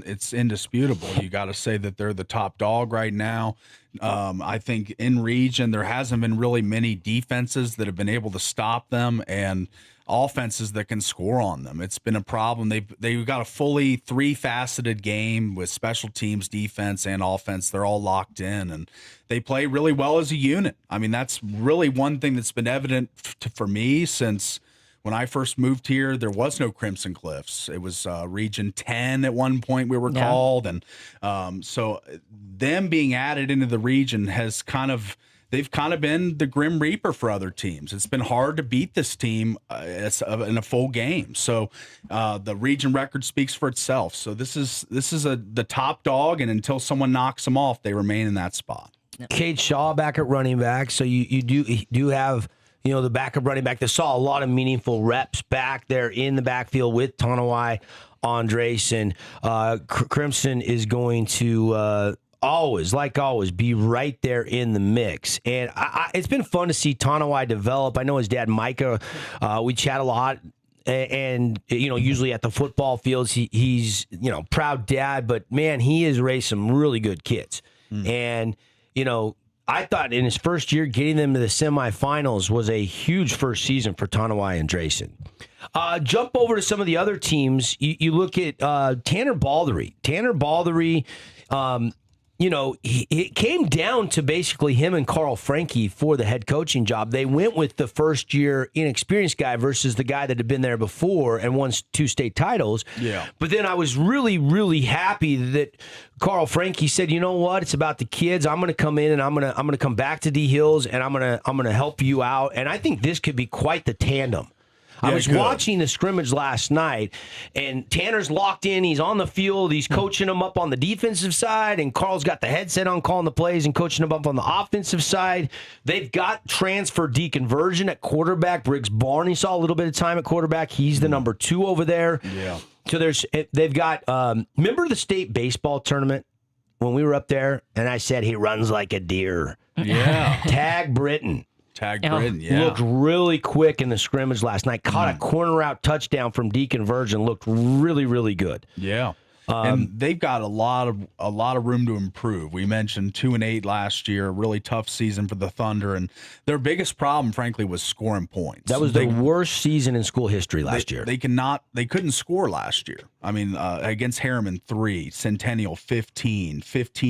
it's indisputable. You got to say that they're the top dog right now. I think in region there hasn't been really many defenses that have been able to stop them, and offenses that can score on them. It's been a problem. They've got a fully 3-faceted game with special teams, defense, and offense. They're all locked in, and they play really well as a unit. I mean, that's really one thing that's been evident for me since when I first moved here. There was no Crimson Cliffs. It was Region 10 at one point we were called, and so them being added into the region has they've kind of been the Grim Reaper for other teams. It's been hard to beat this team in a full game. So the region record speaks for itself. So this is the top dog, and until someone knocks them off, they remain in that spot. Cade Shaw back at running back. So you do have the backup running back that saw a lot of meaningful reps back there in the backfield with Tonawai Andresen. Crimson is going to always be right there in the mix. And it's been fun to see Tonawai develop. I know his dad, Micah, we chat a lot. And, usually at the football fields, he's, proud dad. But, man, he has raised some really good kids. And, I thought in his first year, getting them to the semifinals was a huge first season for Tonawai Andresen. Jump over to some of the other teams. You look at Tanner Baldery. Tanner Baldery, it came down to basically him and Carl Franke for the head coaching job. They went with the first-year inexperienced guy versus the guy that had been there before and won 2 state titles. Yeah. But then I was really, really happy that Carl Franke said, "You know what? It's about the kids. I'm going to come in and I'm going to come back to D Hills and I'm going to help you out." And I think this could be quite the tandem. I was watching the scrimmage last night, and Tanner's locked in. He's on the field. He's coaching them up on the defensive side, and Carl's got the headset on calling the plays and coaching them up on the offensive side. They've got transfer deconversion at quarterback. Briggs Barney saw a little bit of time at quarterback. He's the number 2 over there. Yeah. So they've got remember the state baseball tournament when we were up there, and I said he runs like a deer. Yeah. Tag Britton. Looked really quick in the scrimmage last night. Caught a corner route touchdown from deconversion. Looked really, really good. Yeah. And they've got a lot of room to improve. We mentioned 2-8 last year, a really tough season for the Thunder, and their biggest problem, frankly, was scoring points. That was the worst season in school history last year. They couldn't score last year. I mean, against Harriman 3, Centennial 15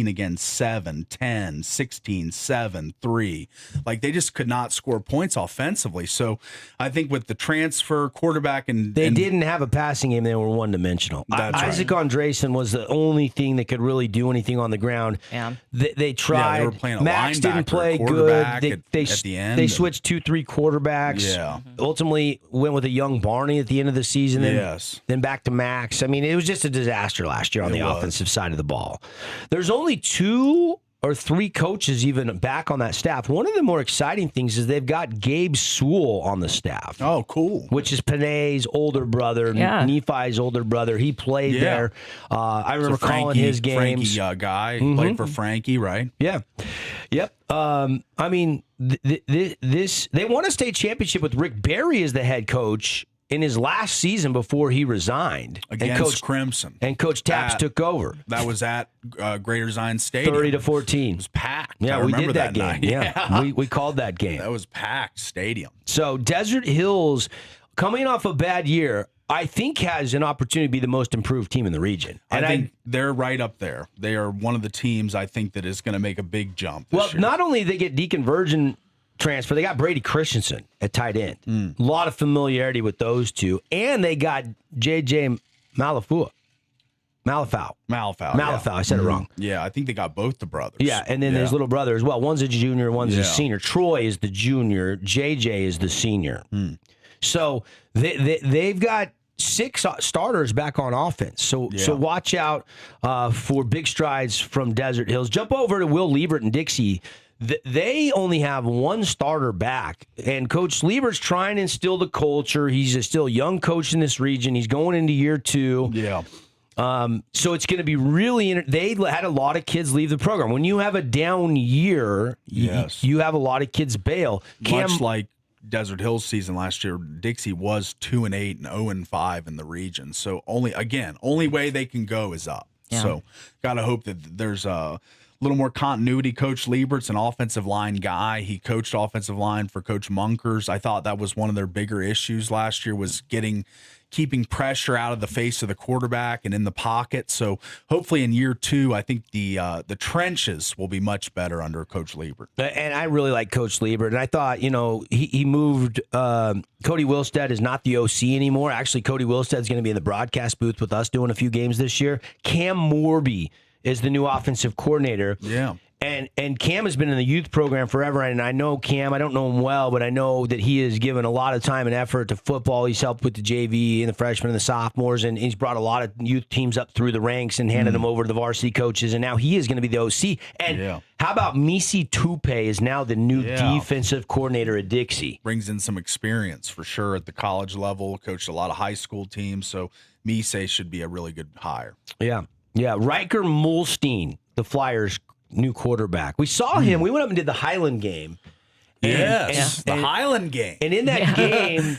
again 7, 10, 16, 7, 3. Like they just could not score points offensively. So I think with the transfer quarterback and they didn't have a passing game. They were one-dimensional. Isaac Andresen Grayson was the only thing that could really do anything on the ground. Yeah. They tried. they were playing a Max didn't linebacker, play good. quarterback They, at they, the end, they and- switched 2-3 quarterbacks. Yeah. Ultimately went with a young Barney at the end of the season. Then, Yes. then back to Max. I mean, it was just a disaster last year on the offensive side of the ball. There's only 2 or 3 coaches even back on that staff. One of the more exciting things is they've got Gabe Sewell on the staff. Oh, cool. Which is Panay's older brother, Yeah. Nephi's older brother. He played there. I remember calling his games. Frankie guy. He played for Frankie, right? Yeah. Yep. I mean, this they won a state championship with Rick Barry as the head coach in his last season before he resigned. Against Crimson. And Coach Tapps took over. That was at Greater Zion Stadium. 30-14. It was packed. Yeah, I we remember did that game. night. Yeah. We called that game. That was packed stadium. So Desert Hills, coming off a bad year, I think has an opportunity to be the most improved team in the region. And I think they're right up there. They are one of the teams I think that is going to make a big jump this year. Not only they get Deacon Virgin transfer, they got Brady Christensen at tight end. A lot of familiarity with those two. And they got J.J. Malafau. Malafau. I said it wrong. Yeah, I think they got both the brothers. Yeah, and then his little brother as well. One's a junior, one's a senior. Troy is the junior. JJ is the senior. So they've got 6 starters back on offense. So watch out for big strides from Desert Hills. Jump over to Will Liebert and Dixie. They only have 1 starter back, and Coach Liebert's trying to instill the culture. He's a still young coach in this region. He's going into year 2. Yeah. So it's going to be really. They had a lot of kids leave the program. When you have a down year, you have a lot of kids bail. Much like Desert Hills season last year, Dixie was 2-8 and 0-5 in the region. So only way they can go is up. Yeah. So got to hope that there's a little more continuity. Coach Liebert's an offensive line guy. He coached offensive line for Coach Munkers. I thought that was one of their bigger issues last year was keeping pressure out of the face of the quarterback and in the pocket. So hopefully in year 2, I think the trenches will be much better under Coach Liebert. And I really like Coach Liebert. And I thought, he moved. Cody Wilstead is not the OC anymore. Actually, Cody Wilstead is going to be in the broadcast booth with us doing a few games this year. Cam Morby is the new offensive coordinator. Yeah. And Cam has been in the youth program forever, and I know Cam. I don't know him well, but I know that he has given a lot of time and effort to football. He's helped with the JV and the freshmen and the sophomores, and he's brought a lot of youth teams up through the ranks and handed them over to the varsity coaches, and now he is going to be the OC. And how about Misi Tupe is now the new defensive coordinator at Dixie? Brings in some experience for sure at the college level, coached a lot of high school teams, so Mise should be a really good hire. Yeah. Riker Mulstein, the Flyers' new quarterback. We saw him. We went up and did the Highland game. The Highland game. And in that game,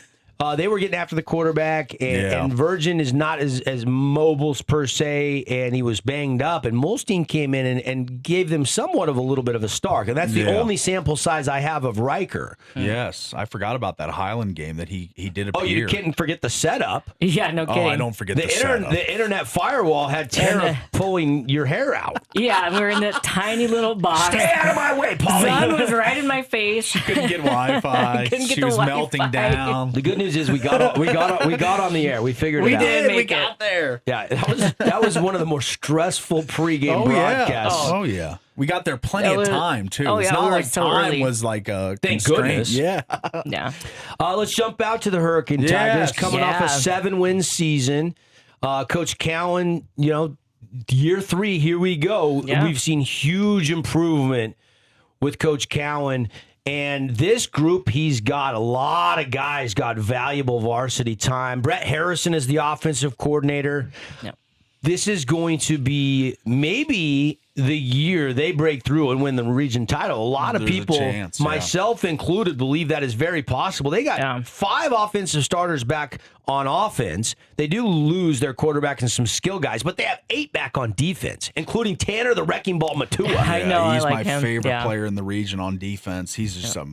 they were getting after the quarterback, and Virgin is not as mobile per se, and he was banged up. And Mulstein came in and gave them somewhat of a little bit of a start. And that's the only sample size I have of Riker. Yes, I forgot about that Highland game that he did appear. Oh, you couldn't forget the setup. Yeah, no kidding. Oh, I don't forget the setup. The internet firewall had Tara pulling your hair out. Yeah, we were in that tiny little box. Stay out of my way, Polly. Sun was right in my face. Couldn't get Wi-Fi. Couldn't get She the was Wi-Fi. melting down. The good news is we got on the air. We figured it out. We got there. Yeah, that was one of the more stressful pregame broadcasts. Oh yeah. We got there plenty of time too. Oh, It's yeah, not we were like so time early. was like a Thank constraint. goodness. Yeah. Yeah. Let's jump out to the Hurricane Tigers Yes. coming off a 7-win season. Coach Cowan, year 3, here we go. Yeah. We've seen huge improvement with Coach Cowan. And this group, he's got a lot of guys, got valuable varsity time. Brett Harrison is the offensive coordinator. Yep. This is going to be maybe the year they break through and win the region title. A lot of There's a people, chance, yeah. myself included, believe that is very possible. They got 5 offensive starters back on offense. They do lose their quarterback and some skill guys, but they have 8 back on defense, including Tanner the Wrecking Ball Matua. I know, He's I like my him. favorite Yeah. player in the region on defense. He's just a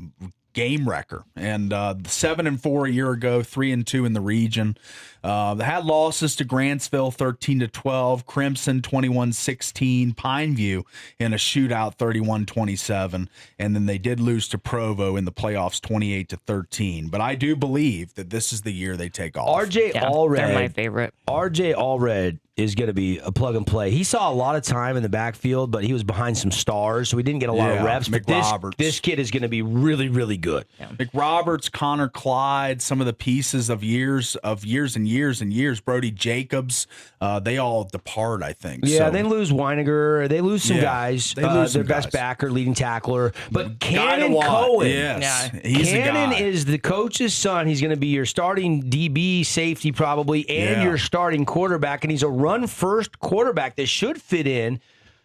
game wrecker. And 7-4 a year ago, 3-2 in the region. They had losses to Grantsville 13-12, Crimson 21-16, Pineview in a shootout 31-27, and then they did lose to Provo in the playoffs 28-13. But I do believe that this is the year they take off. RJ Yeah, Allred. they're my favorite. RJ Allred is going to be a plug and play. He saw a lot of time in the backfield, but he was behind some stars, so he didn't get a lot of reps. But this kid is going to be really, really good. Yeah. McRoberts, Connor Clyde, some of the pieces of years and years and years. Brody Jacobs, they all depart, I think. Yeah, so. they lose Weiniger. They lose some guys. They lose their some best guys. backer, leading tackler. But Cannon Cohen. Yes, he's Cannon the guy. is the coach's son. He's going to be your starting DB safety probably, and your starting quarterback. And he's a run-first quarterback that should fit in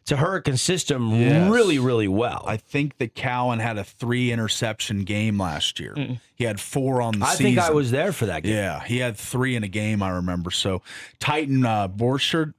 to Hurricane system really, really well. I think that Cowan had a 3-interception game last year. He had 4 on the season. I think I was there for that game. Yeah, he had 3 in a game, I remember. So Titan Borchard,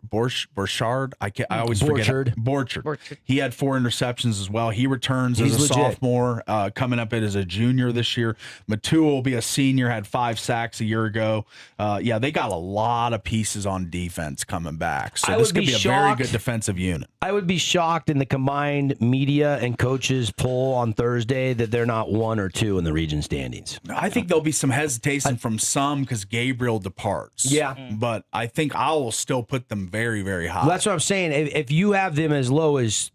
I always forget. Borchard. He had 4 interceptions as well. He returns as a sophomore, coming up as a junior this year. Matua will be a senior, had 5 sacks a year ago. They got a lot of pieces on defense coming back. So this could be a very good defensive unit. I would be shocked in the combined media and coaches poll on Thursday that they're not 1 or 2 in the region standings. I think there'll be some hesitation from some because Gabriel departs. Yeah. But I think I will still put them very, very high. Well, that's what I'm saying. If you have them as low as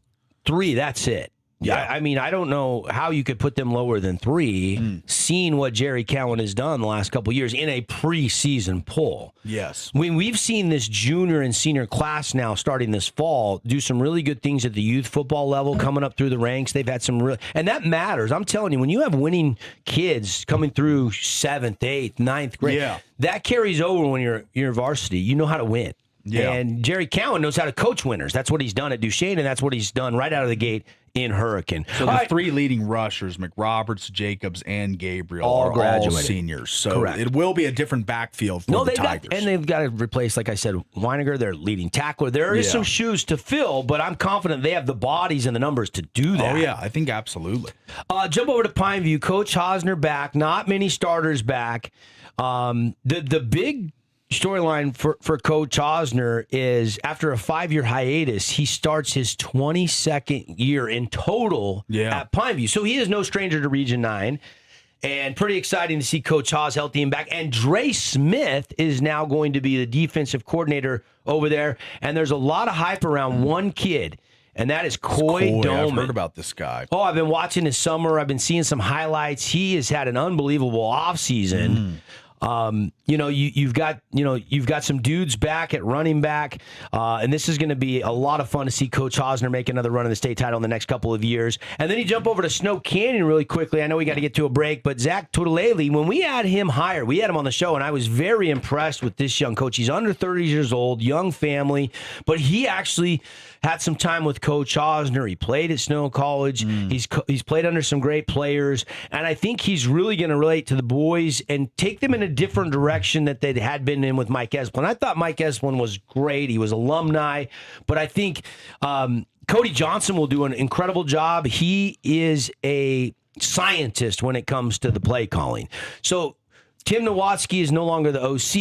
3, that's it. Yeah, I mean, I don't know how you could put them lower than 3, seeing what Jerry Cowan has done the last couple of years in a preseason poll. Yes. When we've seen this junior and senior class now starting this fall do some really good things at the youth football level, coming up through the ranks. They've had some and that matters. I'm telling you, when you have winning kids coming through 7th, 8th, 9th grade, that carries over when you're varsity. You know how to win. Yeah. And Jerry Cowan knows how to coach winners. That's what he's done at Duchesne, and that's what he's done right out of the gate in Hurricane. So the 3 leading rushers, McRoberts, Jacobs, and Gabriel, are all seniors. So it will be a different backfield for the Tigers. And they've got to replace, like I said, Weiniger, their leading tackler. There is some shoes to fill, but I'm confident they have the bodies and the numbers to do that. Oh, yeah, I think absolutely. Jump over to Pineview. Coach Hosner back. Not many starters back. The big storyline for Coach Hosner is after a 5-year hiatus, he starts his 22nd year in total at Pineview. So he is no stranger to Region 9. And pretty exciting to see Coach Haas healthy and back. And Dre Smith is now going to be the defensive coordinator over there. And there's a lot of hype around one kid, and that is Coy Doman. I've heard about this guy. Oh, I've been watching his summer. I've been seeing some highlights. He has had an unbelievable offseason. You've got some dudes back at running back, and this is going to be a lot of fun to see Coach Hosner make another run in the state title in the next couple of years. And then you jump over to Snow Canyon really quickly. I know we got to get to a break, but Zach Tudalele, when we had him hired, we had him on the show, and I was very impressed with this young coach. He's under 30 years old, young family, but he actually had some time with Coach Hosner. He played at Snow College. He's played under some great players, and I think he's really going to relate to the boys and take them in a different direction that they had been in with Mike Esplin. I thought Mike Esplin was great. He was alumni, but I think Cody Johnson will do an incredible job. He is a scientist when it comes to the play calling. So Tim Nowatzki is no longer the OC.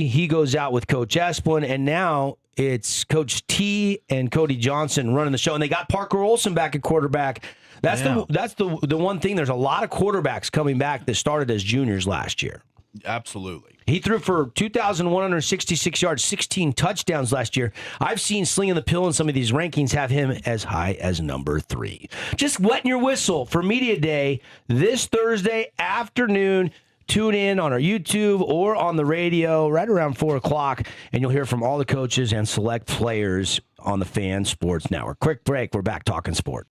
He goes out with Coach Esplin, and now it's Coach T and Cody Johnson running the show. And they got Parker Olson back at quarterback. That's the one thing. There's a lot of quarterbacks coming back that started as juniors last year. Absolutely. He threw for 2,166 yards, 16 touchdowns last year. I've seen Slinging the Pill in some of these rankings have him as high as number 3. Just wetting your whistle for Media Day this Thursday afternoon. Tune in on our YouTube or on the radio right around 4 o'clock, and you'll hear from all the coaches and select players on the Fan Sports Network. Quick break. We're back talking sport.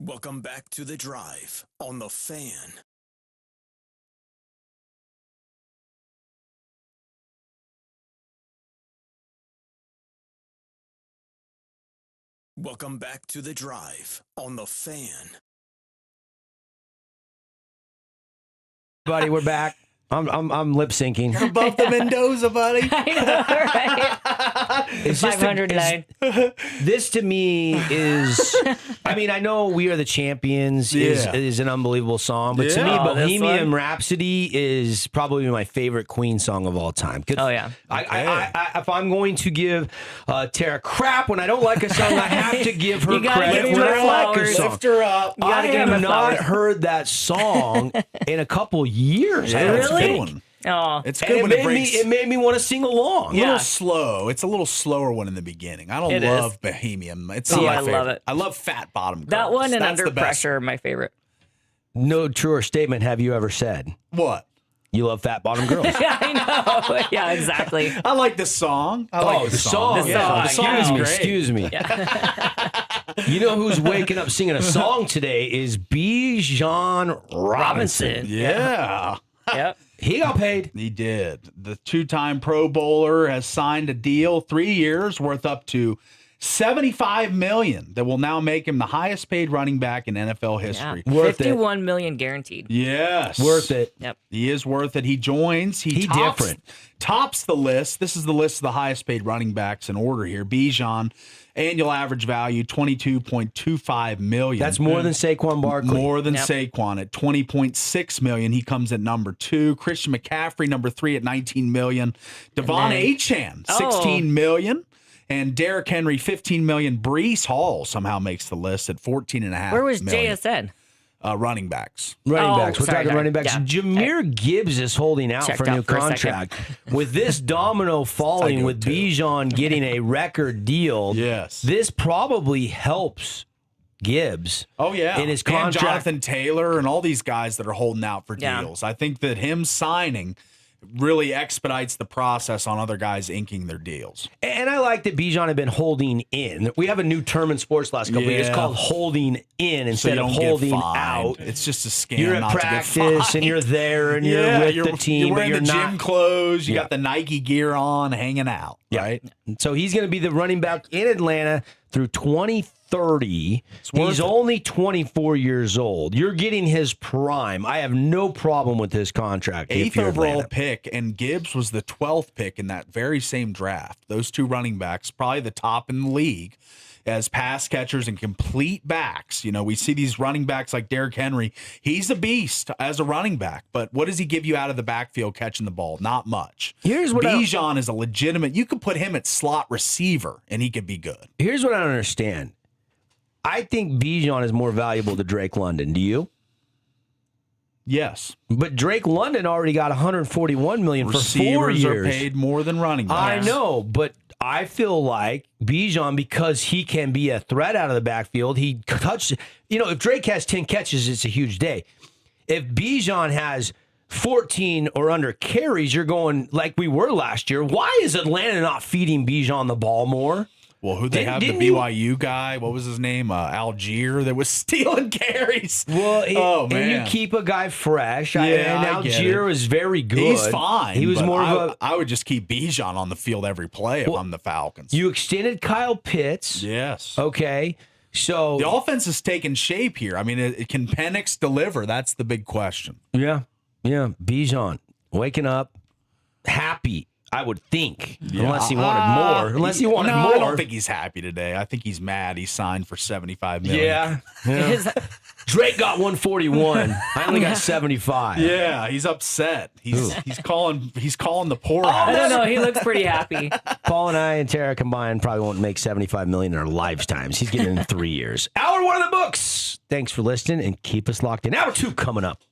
Welcome back to The Drive on The Fan. Welcome back to The Drive on The Fan. Buddy, we're back. I'm lip syncing. Above the Mendoza, buddy. I know, right? It's just 500 line. This to me is, I mean, I know We Are the Champions is an unbelievable song, but to me, Oh, this Bohemian one? Rhapsody is probably my favorite Queen song of all time. Oh, yeah. I if I'm going to give Tara crap when I don't like a song, I have to give her You gotta credit give when her I like a flowers. song. Lift her up. You gotta I give him have the not flowers. heard that song in a couple years. I Yeah, don't it's a good think. one. Oh, It's And good it when it made breaks. it made me want to sing along. A Yeah. little slow. It's a little slower one in the beginning. I don't It love is. Bohemian. It's Oh, not my I love favorite. it. I love Fat Bottom Girls. that one and That's Under the best. Pressure are my favorite. No truer statement have you ever said. What? You love fat bottom girls. Yeah, I know. Yeah, exactly. I like the song. I like the song. The Yeah, song, excuse yeah. me. Excuse me. You know who's waking up singing a song today is Bijan Robinson. Yeah. Yep. He got paid. He did. The two-time Pro Bowler has signed a deal, 3 years, worth up to $75 million that will now make him the highest paid running back in NFL Yeah. history. Worth it. 51 million guaranteed. Yes. Worth it. Yep. He is worth it. He joins. He tops, different. Tops the list. This is the list of the highest paid running backs in order here. Bijan, annual average value, $22.25 million. That's more than Saquon Barkley. More than Yep. Saquon at $20.6 million. He comes at number 2. Christian McCaffrey, number 3 at $19 million. Devon then- Achane, Oh. $16 million. And Derrick Henry, $15 million. Brees Hall somehow makes the list at $14.5 Where was million. JSN? Running backs. Running Oh, backs. We're sorry, talking sorry. running backs. Yeah. Jameer Gibbs is holding out Checked for a new out for a second. contract. With this domino falling, go with too. Bijan getting a record deal, Yes. this probably helps Gibbs. Oh, yeah. In his And contract. Jonathan Taylor and all these guys that are holding out for Yeah. deals. I think that him signing really expedites the process on other guys inking their deals. And I like that Bijan had been holding in. We have a new term in sports last couple of years. It's Yeah. called holding in So instead you of don't get holding fined. out. It's just a scam. You're at not to get practice fined. and you're there and you're with the team, You're but wearing you're the gym not. clothes. You Yeah. got the Nike gear on, hanging out. Yeah. Right? So he's going to be the running back in Atlanta through 2030. worth He's it. only 24 years old. You're getting his prime. I have no problem with his contract. if 8th you're overall Atlanta. pick, and Gibbs was the 12th pick in that very same draft. Those two running backs, probably the top in the league as pass catchers and complete backs. You know, we see these running backs like Derrick Henry. He's a beast as a running back, but what does he give you out of the backfield catching the ball? Not much. Here's what I- Bijan is a legitimate. You could put him at slot receiver, and he could be good. Here's what I don't understand. I think Bijan is more valuable to Drake London. Do you? Yes, But Drake London already got $141 million for 4 receivers years. are paid more than running I backs. know, but I feel like Bijan, because he can be a threat out of the backfield, he touched. You know, if Drake has 10 catches, it's a huge day. If Bijan has 14 or under carries, you're going like we were last year. Why is Atlanta not feeding Bijan the ball more? Well, who they have, the Didn't you- BYU guy, what was his name? Algier, that was stealing carries. Well, oh, and man. you keep a guy fresh. Yeah, and I get Algier it. is very good. He's fine. He was but more of a. I would just keep Bijan on the field every play if I'm the Falcons. You extended Kyle Pitts. yes. Okay. So The offense is taking shape here. I mean, can Penix deliver? That's the big question. yeah. Bijan waking up happy, I would think. Unless he wanted more. Unless he wanted more. I don't think he's happy today. I think he's mad. He signed for $75 million. Yeah. Is- Drake got 141. I only got 75. Yeah, he's upset. He's calling the poor I don't know. He looks pretty happy. Paul and I and Tara combined probably won't make $75 million in our lifetimes. He's getting it in 3 years. Hour 1 of the books. Thanks for listening and keep us locked in. Hour 2 coming up.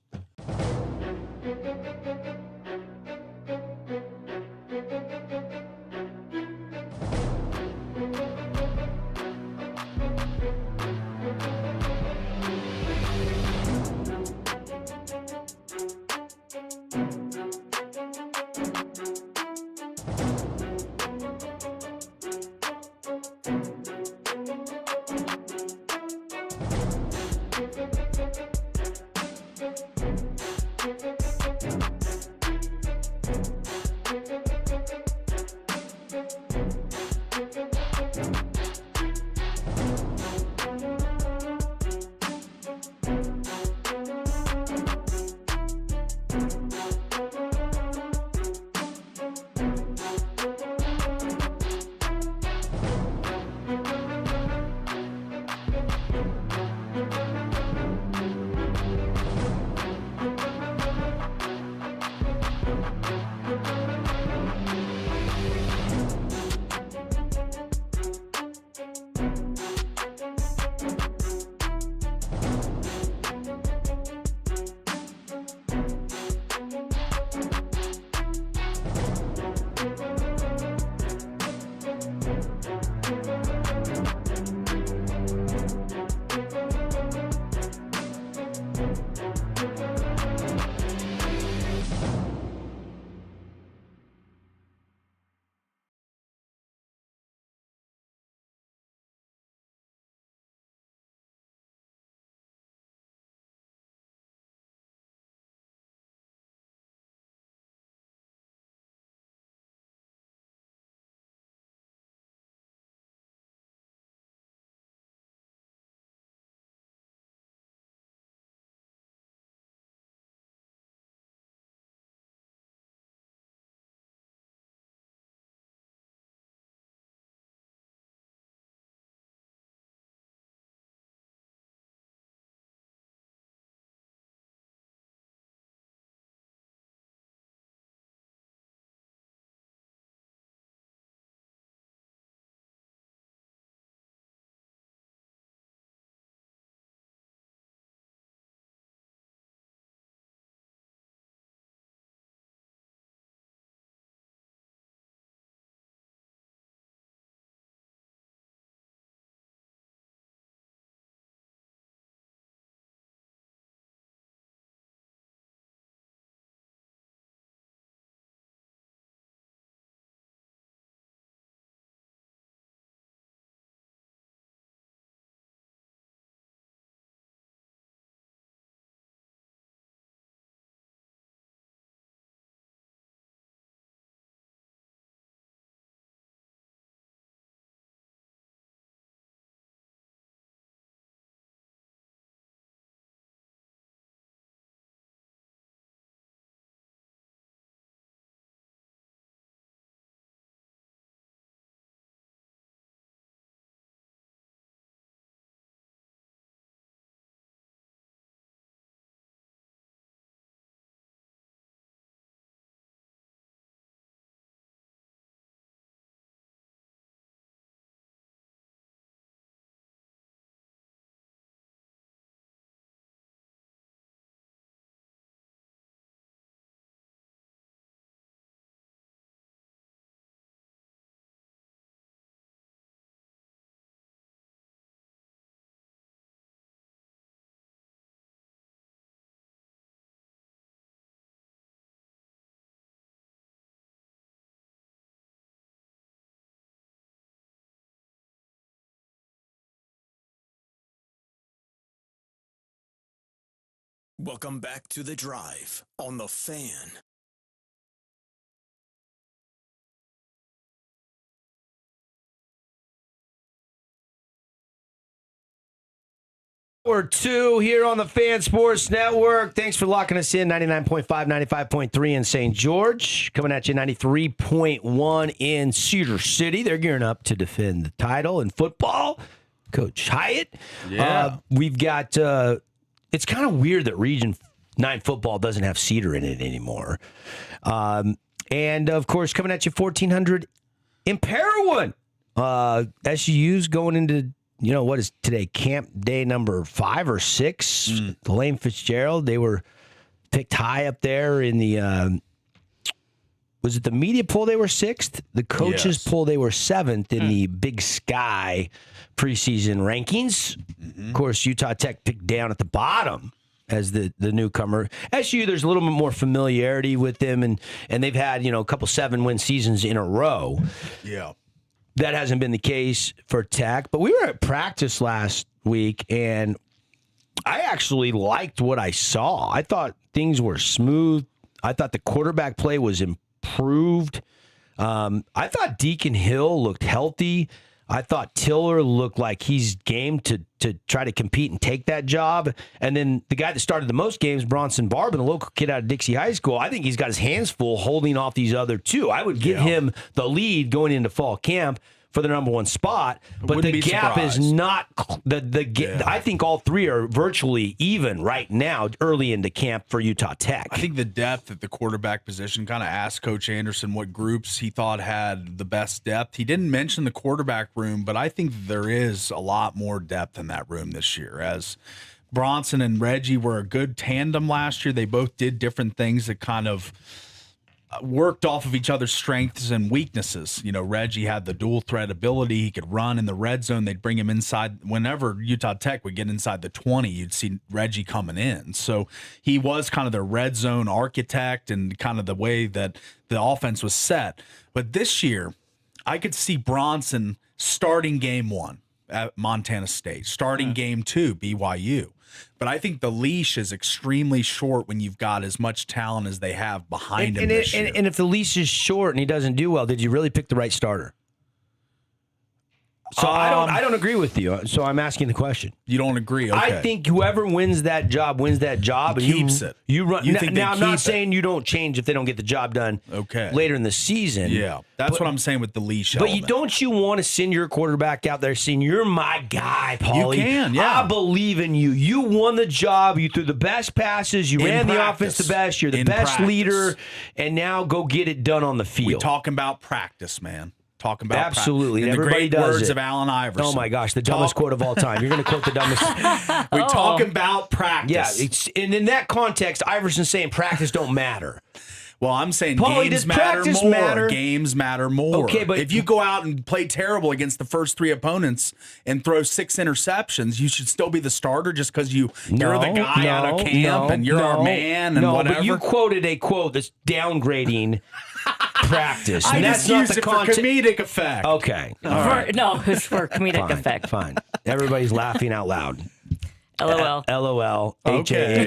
Welcome back to The Drive on The Fan. Hour 2 here on the Fan Sports Network. Thanks for locking us in. 99.5, 95.3 in St. George. Coming at you 93.1 in Cedar City. They're gearing up to defend the title in football. Coach Hyatt. Yeah. We've got, it's kind of weird that Region 9 football doesn't have Cedar in it anymore. And, of course, coming at you 1400 in Parowan. SU's going into, what is today? Camp day number 5 or 6. Lane Fitzgerald. They were picked high up there in the, was it the media poll? They were 6th. The coaches poll, they were 7th in the Big Sky preseason rankings. Of course, Utah Tech picked down at the bottom as the newcomer. SU, there's a little bit more familiarity with them, and they've had, a couple 7-win seasons in a row. Yeah. That hasn't been the case for Tech, but we were at practice last week, and I actually liked what I saw. I thought things were smooth. I thought the quarterback play was improved. I thought Deacon Hill looked healthy. I thought Tiller looked like he's game to try to compete and take that job. And then the guy that started the most games, Bronson Barber, the local kid out of Dixie High School, I think he's got his hands full holding off these other two. I would give him the lead going into fall camp for the number 1 spot, but the gap is not I think all three are virtually even right now early into camp for Utah Tech. I think the depth at the quarterback position, kind of asked Coach Anderson what groups he thought had the best depth. He didn't mention the quarterback room, but I think there is a lot more depth in that room this year. As Bronson and Reggie were a good tandem last year, they both did different things that kind of worked off of each other's strengths and weaknesses. Reggie had the dual threat ability. He could run in the red zone. They'd bring him inside. Whenever Utah Tech would get inside the 20, you'd see Reggie coming in. So he was kind of their red zone architect and kind of the way that the offense was set. But this year, I could see Bronson starting game 1 at Montana State, starting game 2, BYU. But I think the leash is extremely short when you've got as much talent as they have behind him this year. And if the leash is short and he doesn't do well, did you really pick the right starter? So I don't agree with you. So I'm asking the question. You don't agree? Okay. I think whoever wins that job wins that job. And keeps it. You run. You think now I'm not saying you don't change if they don't get the job done. Later in the season. Yeah, that's what I'm saying with the leash. But don't you want to send your quarterback out there saying you're my guy, Paulie? You can. Yeah, I believe in you. You won the job. You threw the best passes. You ran the offense the best. You're the best leader. And now go get it done on the field. We're talking about practice, man. Talking about absolutely, and everybody the great does words it. of Allen Iverson. Oh my gosh, the dumbest quote of all time. You're going to quote the dumbest. We're talking about practice. Yeah, and in that context, Iverson's saying practice don't matter. Well, I'm saying Paulie, games matter more. Games matter more. Okay, but if you go out and play terrible against the first 3 opponents and throw 6 interceptions, you should still be the starter just because you're the guy out of camp and you're our man and whatever. But you quoted a quote that's downgrading practice. I and just use it for comedic effect. Okay. No, it's for comedic effect. Fine. Everybody's laughing out loud. LOL. LOL. Okay.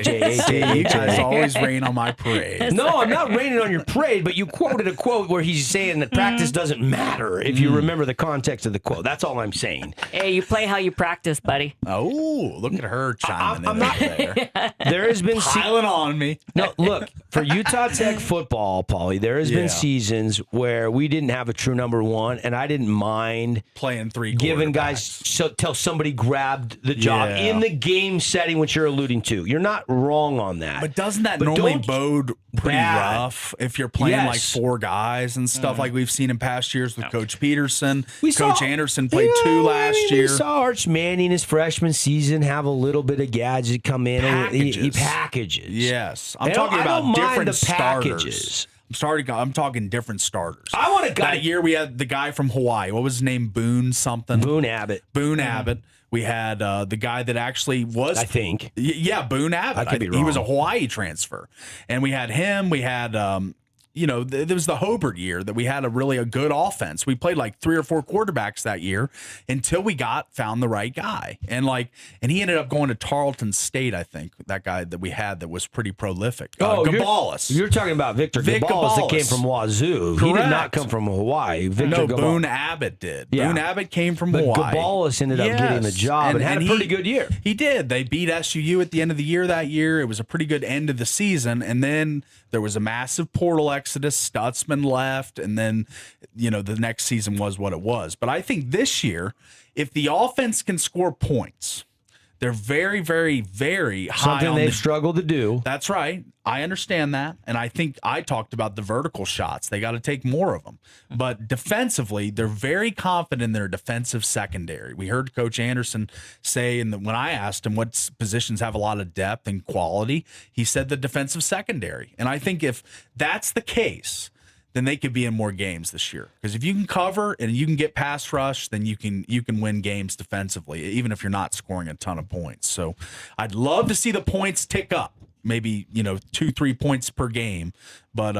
You guys always rain on my parade. No, I'm not raining on your parade, but you quoted a quote where he's saying that practice doesn't matter if you remember the context of the quote. That's all I'm saying. Hey, you play how you practice, buddy. Oh, look at her chiming in there. There has been piling on me. No, look, for Utah Tech football, Paulie, there has been seasons where we didn't have a true number 1, and I didn't mind playing 3 giving guys till somebody grabbed the job in the game setting, which you're alluding to. You're not wrong on that. But doesn't that normally bode pretty rough if you're playing like 4 guys and stuff like we've seen in past years with Coach Peterson? Coach Anderson played 2 last year. We saw Arch Manning his freshman season have a little bit of gadget come in. He packages. Yes. I'm talking about different starters. I'm talking different starters. I want a guy. That year we had the guy from Hawaii. What was his name? Boone something. Boone Abbott. We had the guy that actually was, I think. Yeah, Boone Abbott. I could be wrong. He was a Hawaii transfer. And we had him. We had there was the Hobart year that we had a good offense. We played like 3 or 4 quarterbacks that year until we found the right guy. And he ended up going to Tarleton State, I think, that guy that we had that was pretty prolific. Gabalis. You're talking about Vic Gabalis that came from Wazoo. Correct. He did not come from Hawaii. Boone Abbott did. Yeah. Boone Abbott came from but Hawaii. Gabalis ended up getting the job and had a pretty good year. He did. They beat SUU at the end of the year that year. It was a pretty good end of the season. And then there was a massive portal exodus. Stutzman left. And then, the next season was what it was. But I think this year, if the offense can score points, they're very, very, very high. Something they've struggled to do. That's right. I understand that. And I think I talked about the vertical shots. They got to take more of them. But defensively, they're very confident in their defensive secondary. We heard Coach Anderson say, and when I asked him what positions have a lot of depth and quality, he said the defensive secondary. And I think if that's the case, then they could be in more games this year. Because if you can cover and you can get pass rush, then you can win games defensively, even if you're not scoring a ton of points. So I'd love to see the points tick up, maybe 2-3 points per game. But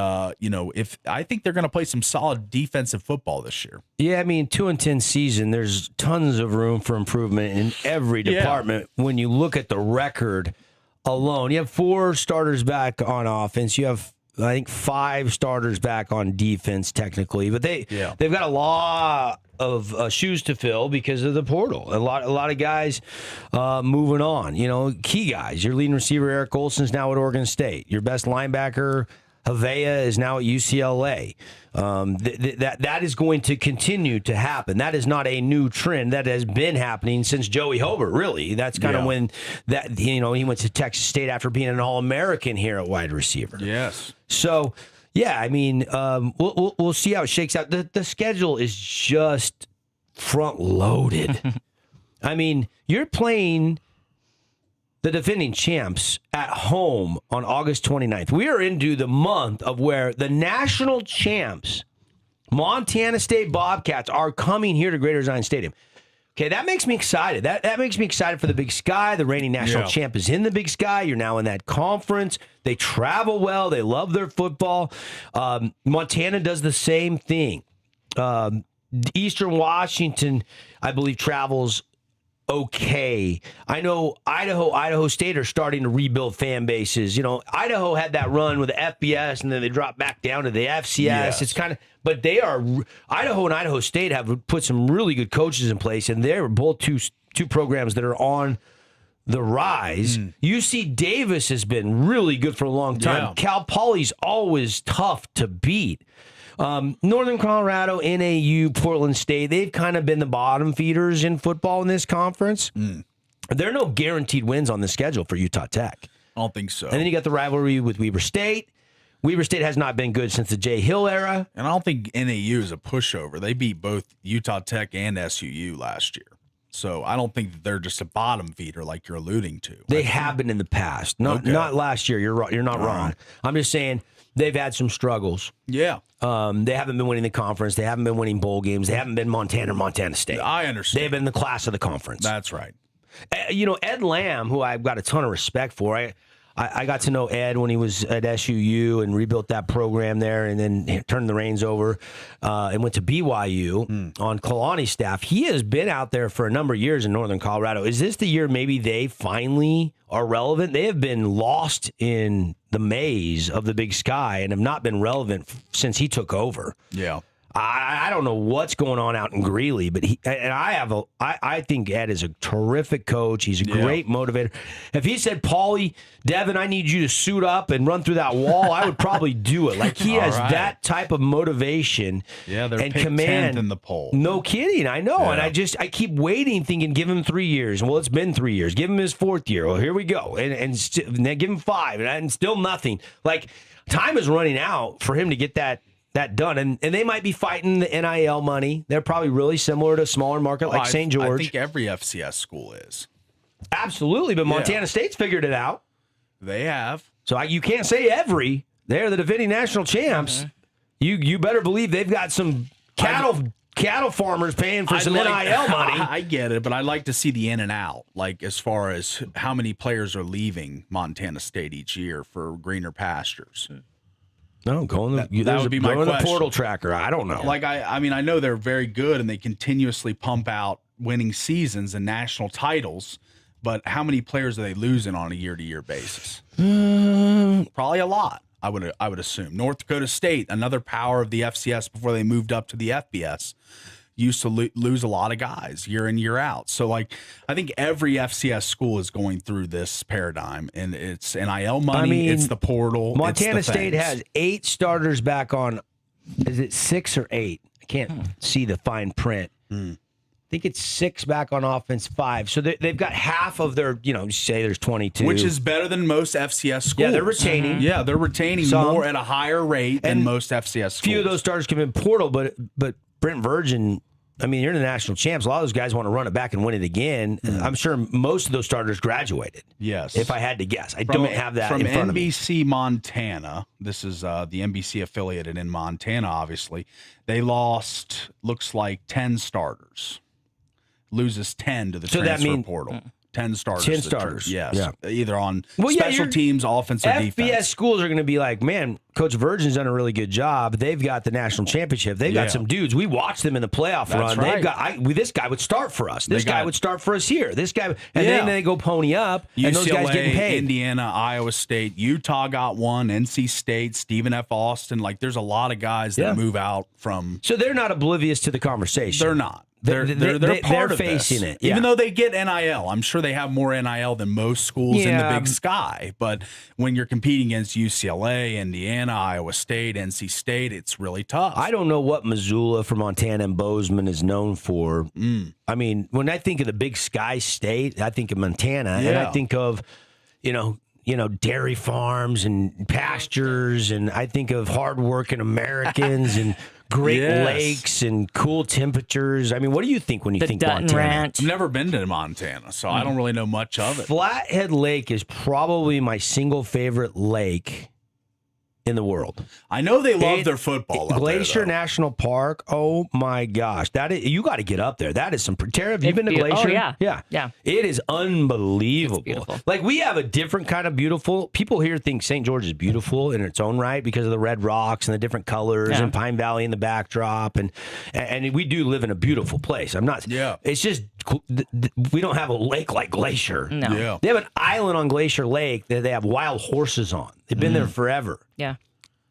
if I think they're going to play some solid defensive football this year. Yeah, I mean, 2-10 season, there's tons of room for improvement in every department. When you look at the record alone, you have 4 starters back on offense. You have, I think, 5 starters back on defense technically, but they've got a lot of shoes to fill because of the portal. A lot of guys moving on. Key guys. Your leading receiver Eric Olson's now at Oregon State. Your best linebacker Havea is now at UCLA. That is going to continue to happen. That is not a new trend. That has been happening since Joey Hobart, really. That's kind of when he went to Texas State after being an All-American here at wide receiver. Yes. So, I mean, we'll see how it shakes out. The schedule is just front-loaded. I mean, you're playing the defending champs at home on August 29th. We are into the month of where the national champs, Montana State Bobcats, are coming here to Greater Zion Stadium. Okay, that makes me excited. That makes me excited for the Big Sky. The reigning national champ is in the Big Sky. You're now in that conference. They travel well. They love their football. Montana does the same thing. Eastern Washington, I believe, travels okay. I know Idaho State are starting to rebuild fan bases. Idaho had that run with the FBS, and then they dropped back down to the FCS. Yes. It's kind of, but Idaho and Idaho State have put some really good coaches in place, and they're both two programs that are on the rise. UC Davis has been really good for a long time. Yeah. Cal Poly's always tough to beat. Northern Colorado, NAU, Portland State, they've kind of been the bottom feeders in football in this conference. There are no guaranteed wins on the schedule for Utah Tech. I don't think so. And then you got the rivalry with Weber State. Weber State has not been good since the Jay Hill era. And I don't think NAU is a pushover. They beat both Utah Tech and SUU last year. So I don't think that they're just a bottom feeder like you're alluding to. They have been in the past. Not last year. You're not wrong. I'm just saying they've had some struggles. Yeah. They haven't been winning the conference. They haven't been winning bowl games. They haven't been Montana State. I understand. They've been the class of the conference. That's right. Ed Lamb, who I've got a ton of respect for, I got to know Ed when he was at SUU and rebuilt that program there, and then turned the reins over and went to BYU on Kalani's staff. He has been out there for a number of years in Northern Colorado. Is this the year maybe they finally are relevant? They have been lost in the maze of the Big Sky and have not been relevant since he took over. Yeah. I don't know what's going on out in Greeley, but I think Ed is a terrific coach. He's a great motivator. If he said, Paulie, Devin, I need you to suit up and run through that wall, I would probably do it. Like, he has that type of motivation and command 10th in the poll. No kidding, I know. Yeah. And I keep waiting, thinking, give him 3 years. Well, it's been 3 years. Give him his 4th year. Well, here we go. And then give him 5, and still nothing. Like, time is running out for him to get that done. And they might be fighting the NIL money. They're probably really similar to a smaller market like St. George. I think every FCS school is. Absolutely, but Montana State's figured it out. They have. So you can't say every. They're the defending national champs. You better believe they've got some cattle farmers paying for some NIL money. I get it, but I'd like to see the in and out, like as far as how many players are leaving Montana State each year for greener pastures. No, go in the, that would be my go in the question. portal tracker. I don't know. Like I mean, I know they're very good and they continuously pump out winning seasons and national titles, but how many players are they losing on a year-to-year basis? Probably a lot. I would assume. North Dakota State, another power of the FCS before they moved up to the FBS, used to lose a lot of guys year in, year out. So, like, I think every FCS school is going through this paradigm, and it's NIL money, it's the portal. Montana State has 8 starters back on, is it 6 or 8? I can't see the fine print. I think it's 6 back on offense, 5. So they've got half of their, say there's 22. Which is better than most FCS schools. Yeah, they're retaining. Yeah, they're retaining more at a higher rate than most FCS schools. Few of those starters come in portal, but Brent Virgin, I mean, you're the national champs. A lot of those guys want to run it back and win it again. I'm sure most of those starters graduated. Yes. If I had to guess. I don't have that in front of me. From NBC Montana, this is the NBC affiliated in Montana, obviously. They lost, looks like, 10 starters. Loses 10 to the transfer portal. 10 starters. 10 starters. Yes. Yeah. Either on special teams, offense, or FBS defense. schools are going to be like, man, Coach Virgin's done a really good job. They've got the national championship. They've got some dudes. We watched them in the playoff run. Right. They've got this guy would start for us. This guy would start for us here. This guy, and then they go pony up, UCLA, and those guys getting paid. Indiana, Iowa State, Utah got one. NC State, Stephen F. Austin. Like, there's a lot of guys that move out from. So they're not oblivious to the conversation. They're not. They're part of facing this. it. Yeah. Even though they get NIL. I'm sure they have more NIL than most schools in the Big Sky. But when you're competing against UCLA, Indiana, Iowa State, NC State, it's really tough. I don't know what Missoula from Montana and Bozeman is known for. I mean, when I think of the Big Sky State, I think of Montana, and I think of, dairy farms and pastures, and I think of hardworking Americans and Great Lakes and cool temperatures. I mean, what do you think when you think Dutton Montana? Ranch. I've never been to Montana, so I don't really know much of it. Flathead Lake is probably my single favorite lake in the world. I know they love their football. Glacier National Park. Oh my gosh, you got to get up there. That is some. Tara, have you been to Glacier? Oh yeah. It is unbelievable. It's beautiful. Like, we have a different kind of beautiful. People here think St. George is beautiful in its own right because of the red rocks and the different colors and Pine Valley in the backdrop, and we do live in a beautiful place. I'm not. Yeah. It's just we don't have a lake like Glacier. No. Yeah. They have an island on Glacier Lake that they have wild horses on. They've been there forever. Yeah.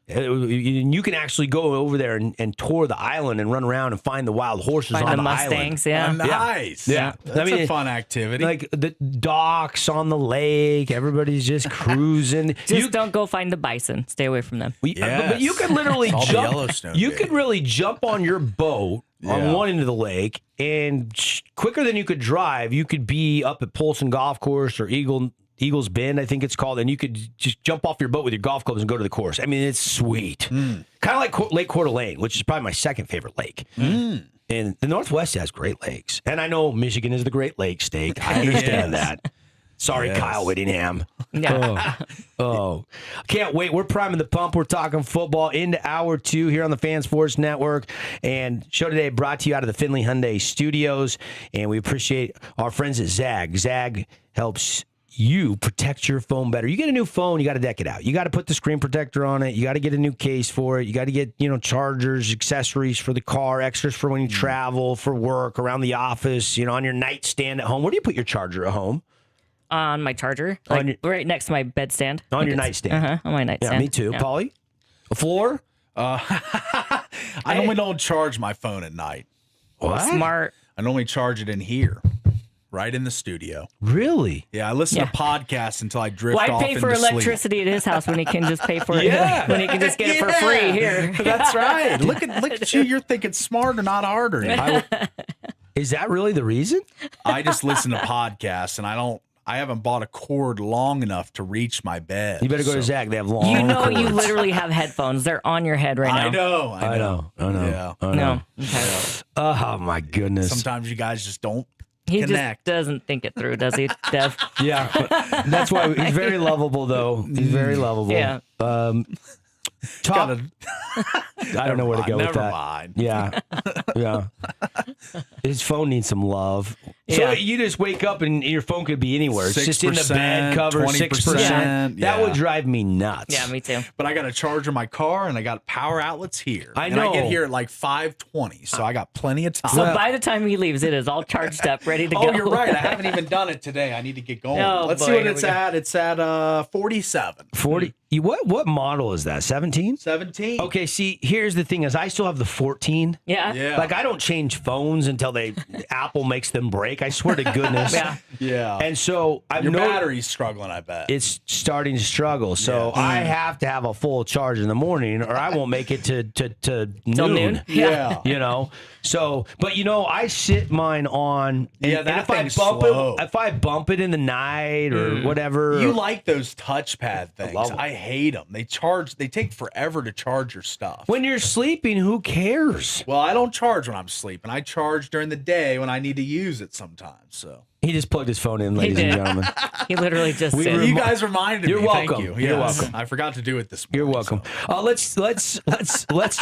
You can actually go over there and tour the island and run around and find the wild horses on the Mustangs, island. Oh, nice. Yeah. That's a fun activity. Like the docks on the lake, everybody's just cruising. Just don't go find the bison. Stay away from them. But you could literally All the jump. Yellowstone, You baby. could really jump on your boat on one end of the lake, and quicker than you could drive, you could be up at Polson Golf Course or Eagles Bend, I think it's called, and you could just jump off your boat with your golf clubs and go to the course. I mean, it's sweet. Kind of like Lake Coeur d'Alene, which is probably my second favorite lake. And the Northwest has great lakes. And I know Michigan is the Great Lakes state. I understand that. Sorry, Kyle Whittingham. Yeah. Oh, can't wait. We're priming the pump. We're talking football into hour 2 here on the Fan Sports Network. And show today brought to you out of the Findlay Hyundai Studios. And we appreciate our friends at Zag. Zag helps you protect your phone better. You get a new phone, you got to deck it out. You got to put the screen protector on it. You got to get a new case for it. You got to get, chargers, accessories for the car, extras for when you travel, for work, around the office, on your nightstand at home. Where do you put your charger at home? On my charger, right next to my bedstand. On your nightstand. On my nightstand. Yeah, me too. Yeah. Paulie? A floor? I normally don't charge my phone at night. What? Smart. I normally charge it in here, right in the studio. Really? Yeah, I listen to podcasts until I drift Why off pay for into sleep. electricity at his house when he can just pay for it? When he can just get it for free here. That's right. Look at you. You're thinking smarter, not harder. Is that really the reason? I just listen to podcasts, and I haven't bought a cord long enough to reach my bed. You better go to Zag. They have long You cords. literally have headphones. They're on your head right now. I know. Yeah. No. Okay. Oh, my goodness. Sometimes you guys just don't He connect. just doesn't think it through, does he, Dev? Yeah. But that's why he's very lovable, though. He's very lovable. Yeah. Top. I don't know where to go with Never that. mind. Yeah. Yeah. His phone needs some love. So Yeah. you just wake up and your phone could be anywhere. It's just in the bed cover, 6%. Yeah. That would drive me nuts. Yeah, me too. But I got to charge in my car, and I got power outlets here. I And know. I get here at like 5:20, so I got plenty of time. So by the time he leaves, it is all charged up, ready to go. Oh, you're right. I haven't even done it today. I need to get going. Oh, Let's boy, see what here it's we go. at. It's at 47. 40. What model is that? 17? 17. Okay, see, here's the thing is I still have the 14. Yeah. Yeah. Like I don't change phones until Apple makes them break. I swear to goodness. Yeah. Yeah. And so I've Your noticed battery's struggling, I bet. it's starting to struggle. So I have to have a full charge in the morning or I won't make it to Till noon. noon? Yeah. You know, so but I sit mine on. And, Yeah, that and if I thing's bump slow. it, if I bump it in the night or whatever, You like those touchpad things. love 'em. I hate them. They take forever to charge your stuff. when you're sleeping, who cares? Well, I don't charge when I'm sleeping. I charge during the day when I need to use it sometimes. So He just plugged his phone in, ladies and did. gentlemen. He literally just We said, were- you guys reminded You're me. welcome. Thank you. You're Yes. welcome. I forgot to do it this morning. You're welcome. Let's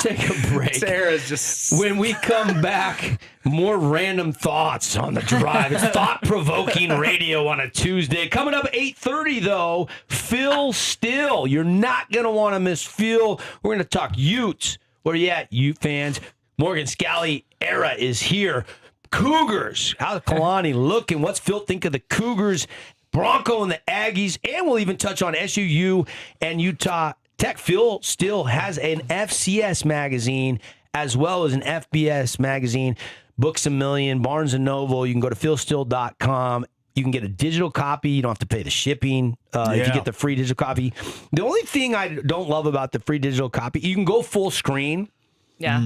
take a break. Sarah's just When we come back, more random thoughts on the drive. It's thought-provoking radio on a Tuesday. Coming up 8:30, though, Phil Still. You're not going to want to miss Phil. We're going to talk Utes. Where you at, Ute fans? Morgan Scally era is here. Cougars. How's Kalani looking? What's Phil think of the Cougars, Bronco, and the Aggies? And we'll even touch on SUU and Utah Tech. Phil Still has an FCS magazine as well as an FBS magazine. Books a Million, Barnes & Noble. You can go to philstill.com. You can get a digital copy. You don't have to pay the shipping if you Yeah. get the free digital copy. The only thing I don't love about the free digital copy, you can go full screen. yeah.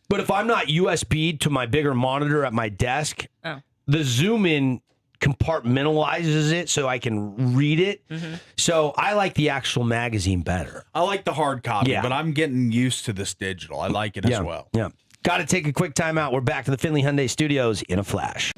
But if I'm not USB'd to my bigger monitor at my desk, Oh. the zoom in compartmentalizes it so I can read it. So I like the actual magazine better. I like the hard copy, Yeah. but I'm getting used to this digital. I like it as well. Yeah. Got to take a quick time out. We're back to the Finley Hyundai Studios in a flash.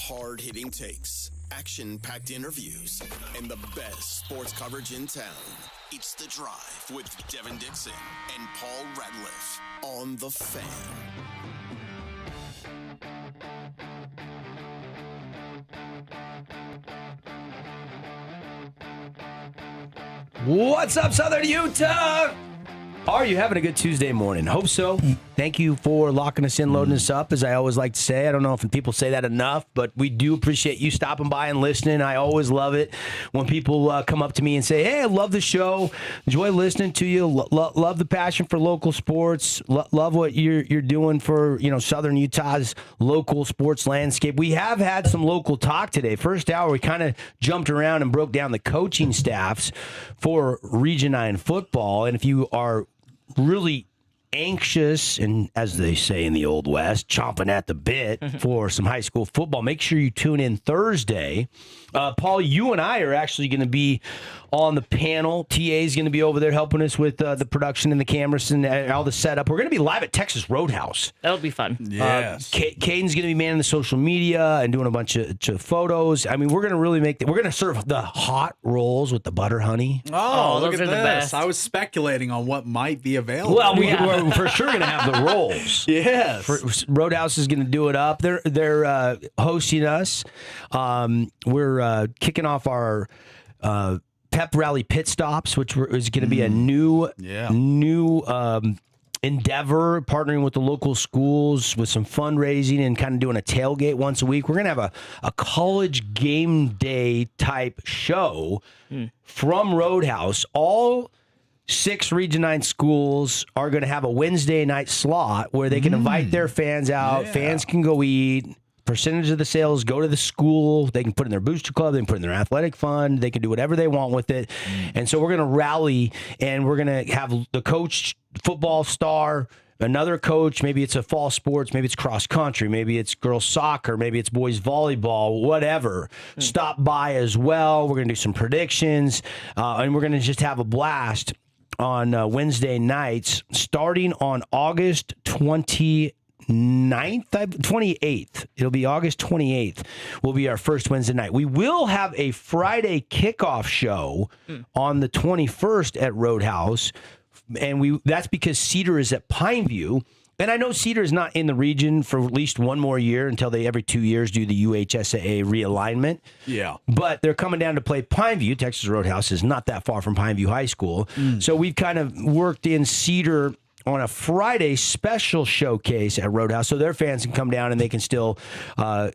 Hard-hitting takes, action-packed interviews, and the best sports coverage in town. It's The Drive with Devin Dixon and Paul Ratliff on The Fan. What's up, Southern Utah? Are you having a good Tuesday morning? Hope so. Thank you for locking us in, loading us up, as I always like to say. I don't know if people say that enough, but we do appreciate you stopping by and listening. I always love it when people come up to me and say, hey, I love the show. Enjoy listening to you. Love the passion for local sports. Love what you're doing for, Southern Utah's local sports landscape. We have had some local talk today. First hour, we kind of jumped around and broke down the coaching staffs for Region 9 football. And if you are really anxious and, as they say in the Old West, chomping at the bit for some high school football, make sure you tune in Thursday. Paul, you and I are actually going to be on the panel. TA is going to be over there helping us with the production and the cameras and all the setup. We're going to be live at Texas Roadhouse. That'll be fun. Yes. Caden's going to be manning the social media and doing a bunch of photos. I mean, we're going to really we're going to serve the hot rolls with the butter honey. Oh, look those at are the this. best. I was speculating on what might be available. Well, we're for sure going to have the rolls. Yes. Roadhouse is going to do it up. They're hosting us. We're kicking off our pep rally pit stops, which is going to be a new endeavor, partnering with the local schools with some fundraising and kind of doing a tailgate once a week. We're going to have a college game day type show from Roadhouse. All 6 Region 9 schools are going to have a Wednesday night slot where they can invite their fans out. Yeah. Fans can go eat. Percentage of the sales go to the school. They can put in their booster club. They can put in their athletic fund. They can do whatever they want with it. And so we're going to rally, and we're going to have the coach, football star, another coach. Maybe it's a fall sports. Maybe it's cross country. Maybe it's girls soccer. Maybe it's boys volleyball, whatever. Stop by as well. We're going to do some predictions, and we're going to just have a blast on Wednesday nights starting on August 28th. It'll be August 28th will be our first Wednesday night. We will have a Friday kickoff show on the 21st at Roadhouse, and that's because Cedar is at Pineview. And I know Cedar is not in the region for at least one more year until they every 2 years do the UHSAA realignment. Yeah. But they're coming down to play Pineview. Texas Roadhouse is not that far from Pineview High School. So we've kind of worked in Cedar on a Friday special showcase at Roadhouse, so their fans can come down and they can still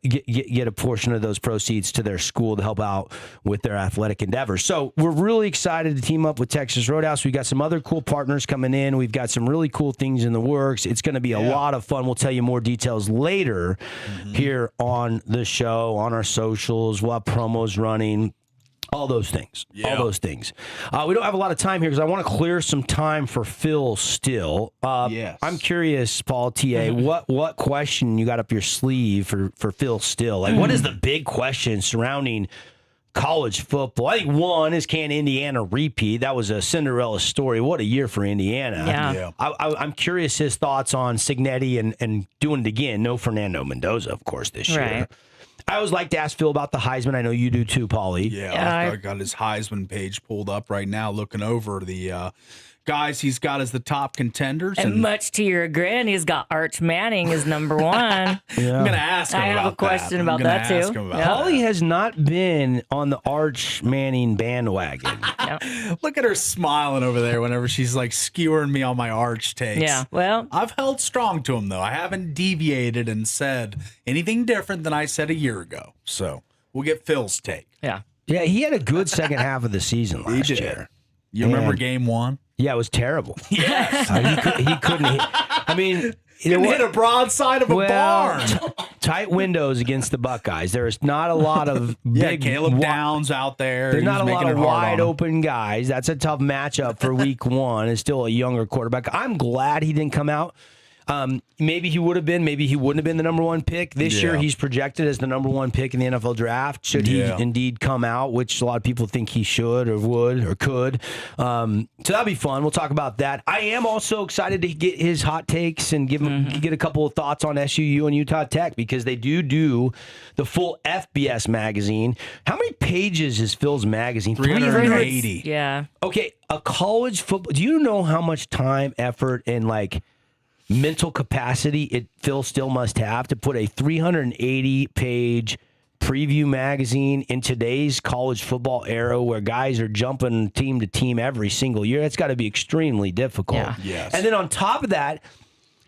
get a portion of those proceeds to their school to help out with their athletic endeavors. So we're really excited to team up with Texas Roadhouse. We've got some other cool partners coming in. We've got some really cool things in the works. It's going to be a lot of fun. We'll tell you more details later here on the show, on our socials. We'll have promos running. All those things. Yeah. All those things. We don't have a lot of time here because I want to clear some time for Phil still. Yes. I'm curious, Paul, TA, what question you got up your sleeve for Phil still? Like, what is the big question surrounding college football? I think one is, can Indiana repeat? That was a Cinderella story. What a year for Indiana. Yeah. I'm curious his thoughts on Signetti and doing it again. No Fernando Mendoza, of course, this year. Right. I always like to ask Phil about the Heisman. I know you do too, Paulie. Yeah, I got his Heisman page pulled up right now, looking over the guys he's got as the top contenders. And much to your chagrin, he's got Arch Manning as number one. I'm going to ask him I about have a question that. about that, too. Paulie has not been on the Arch Manning bandwagon. Look at her smiling over there whenever she's like skewering me on my Arch takes. Yeah, well, I've held strong to him, though. I haven't deviated and said anything different than I said a year ago. So we'll get Phil's take. yeah. Yeah, he had a good second half of the season last year. You remember And- game one? Yeah, it was terrible. Yes. He couldn't hit. I mean, He hit a broadside of a barn. Tight windows against the Buckeyes. There's not a lot of big Caleb Downs out there. There's He not was a lot making of it hard wide on him. open guys. That's a tough matchup for week one. It's still a younger quarterback. I'm glad he didn't come out. Maybe he would have been, maybe he wouldn't have been the number one pick. This year, he's projected as the number one pick in the NFL draft. Should he indeed come out, which a lot of people think he should or would or could. So that'll be fun. We'll talk about that. I am also excited to get his hot takes and get a couple of thoughts on SUU and Utah Tech, because they do the full FBS magazine. How many pages is Phil's magazine? 380. Yeah. Okay, a college football. Do you know how much time, effort, and mental capacity Phil still must have to put a 380-page preview magazine in today's college football era, where guys are jumping team to team every single year? That's got to be extremely difficult. Yeah. Yes. And then on top of that,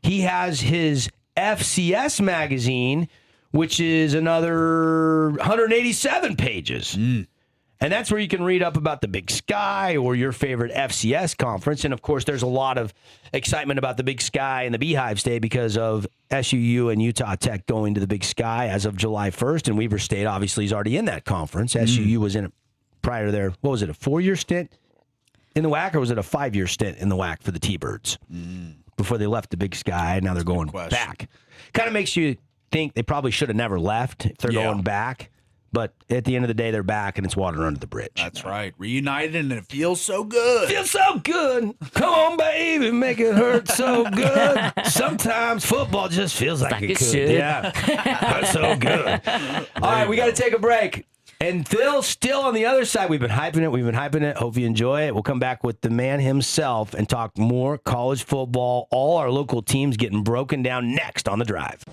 he has his FCS magazine, which is another 187 pages. And that's where you can read up about the Big Sky or your favorite FCS conference. And, of course, there's a lot of excitement about the Big Sky and the Beehive State because of SUU and Utah Tech going to the Big Sky as of July 1st. And Weber State, obviously, is already in that conference. SUU was in it prior to their, what was it, a 4-year stint in the WAC, or was it a 5-year stint in the WAC for the T-Birds before they left the Big Sky? Now they're going back. Kind of makes you think they probably should have never left if they're going back. But at the end of the day, they're back, and it's water under the bridge. That's right. Reunited, and it feels so good. Feels so good. Come on, baby, make it hurt so good. Sometimes football just feels like it could. should. Yeah, hurts so good. All right, we got to take a break. And Phil's still on the other side. We've been hyping it. Hope you enjoy it. We'll come back with the man himself and talk more college football. All our local teams getting broken down next on The Drive.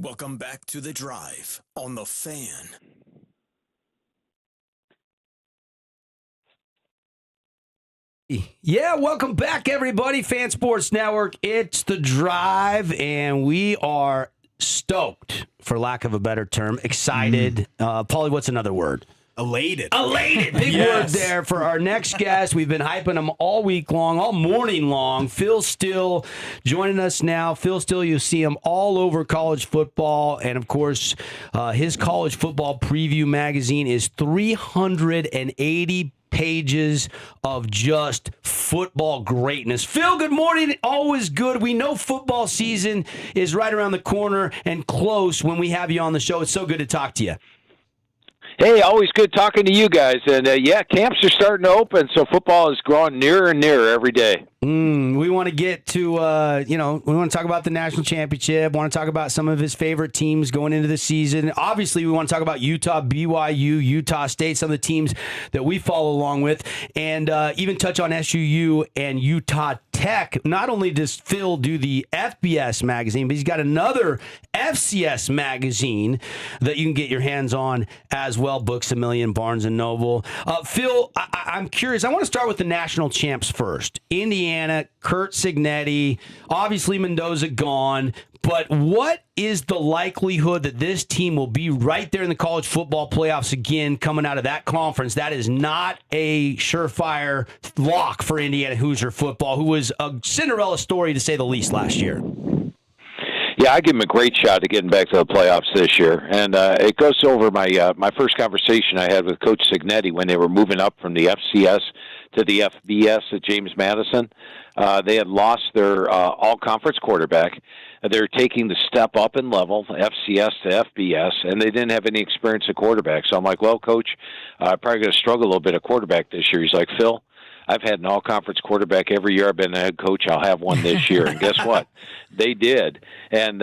Welcome back to The Drive on The Fan. Yeah, welcome back, everybody. Fan Sports Network. It's The Drive, and we are stoked, for lack of a better term, excited. Paulie, what's another word? Elated. Big word there for our next guest. We've been hyping him all week long, all morning long. Phil Still joining us now. Phil Still, you see him all over college football. And, of course, his college football preview magazine is 380 pages of just football greatness. Phil, good morning. Always good. We know football season is right around the corner and close when we have you on the show. It's so good to talk to you. Hey, always good talking to you guys. And, camps are starting to open, so football is growing nearer and nearer every day. We want to get to, we want to talk about the national championship, want to talk about some of his favorite teams going into the season. Obviously, we want to talk about Utah, BYU, Utah State, some of the teams that we follow along with, and even touch on SUU and Utah Tech. Not only does Phil do the FBS magazine, but he's got another FCS magazine that you can get your hands on as well, Books A Million, Barnes & Noble. Phil, I'm curious. I want to start with the national champs first. Indiana, Kurt Signetti, obviously Mendoza gone, but what is the likelihood that this team will be right there in the college football playoffs again coming out of that conference? That is not a surefire lock for Indiana Hoosier football, who was a Cinderella story to say the least last year. Yeah, I give them a great shot at getting back to the playoffs this year. And it goes over my first conversation I had with Coach Signetti when they were moving up from the FCS to the FBS at James Madison. They had lost their all-conference quarterback. They're taking the step up in level, FCS to FBS, and they didn't have any experience at quarterback. So I'm like, well, Coach, I'm probably going to struggle a little bit at quarterback this year. He's like, Phil, I've had an all-conference quarterback every year I've been a head coach. I'll have one this year. And guess what? They did. And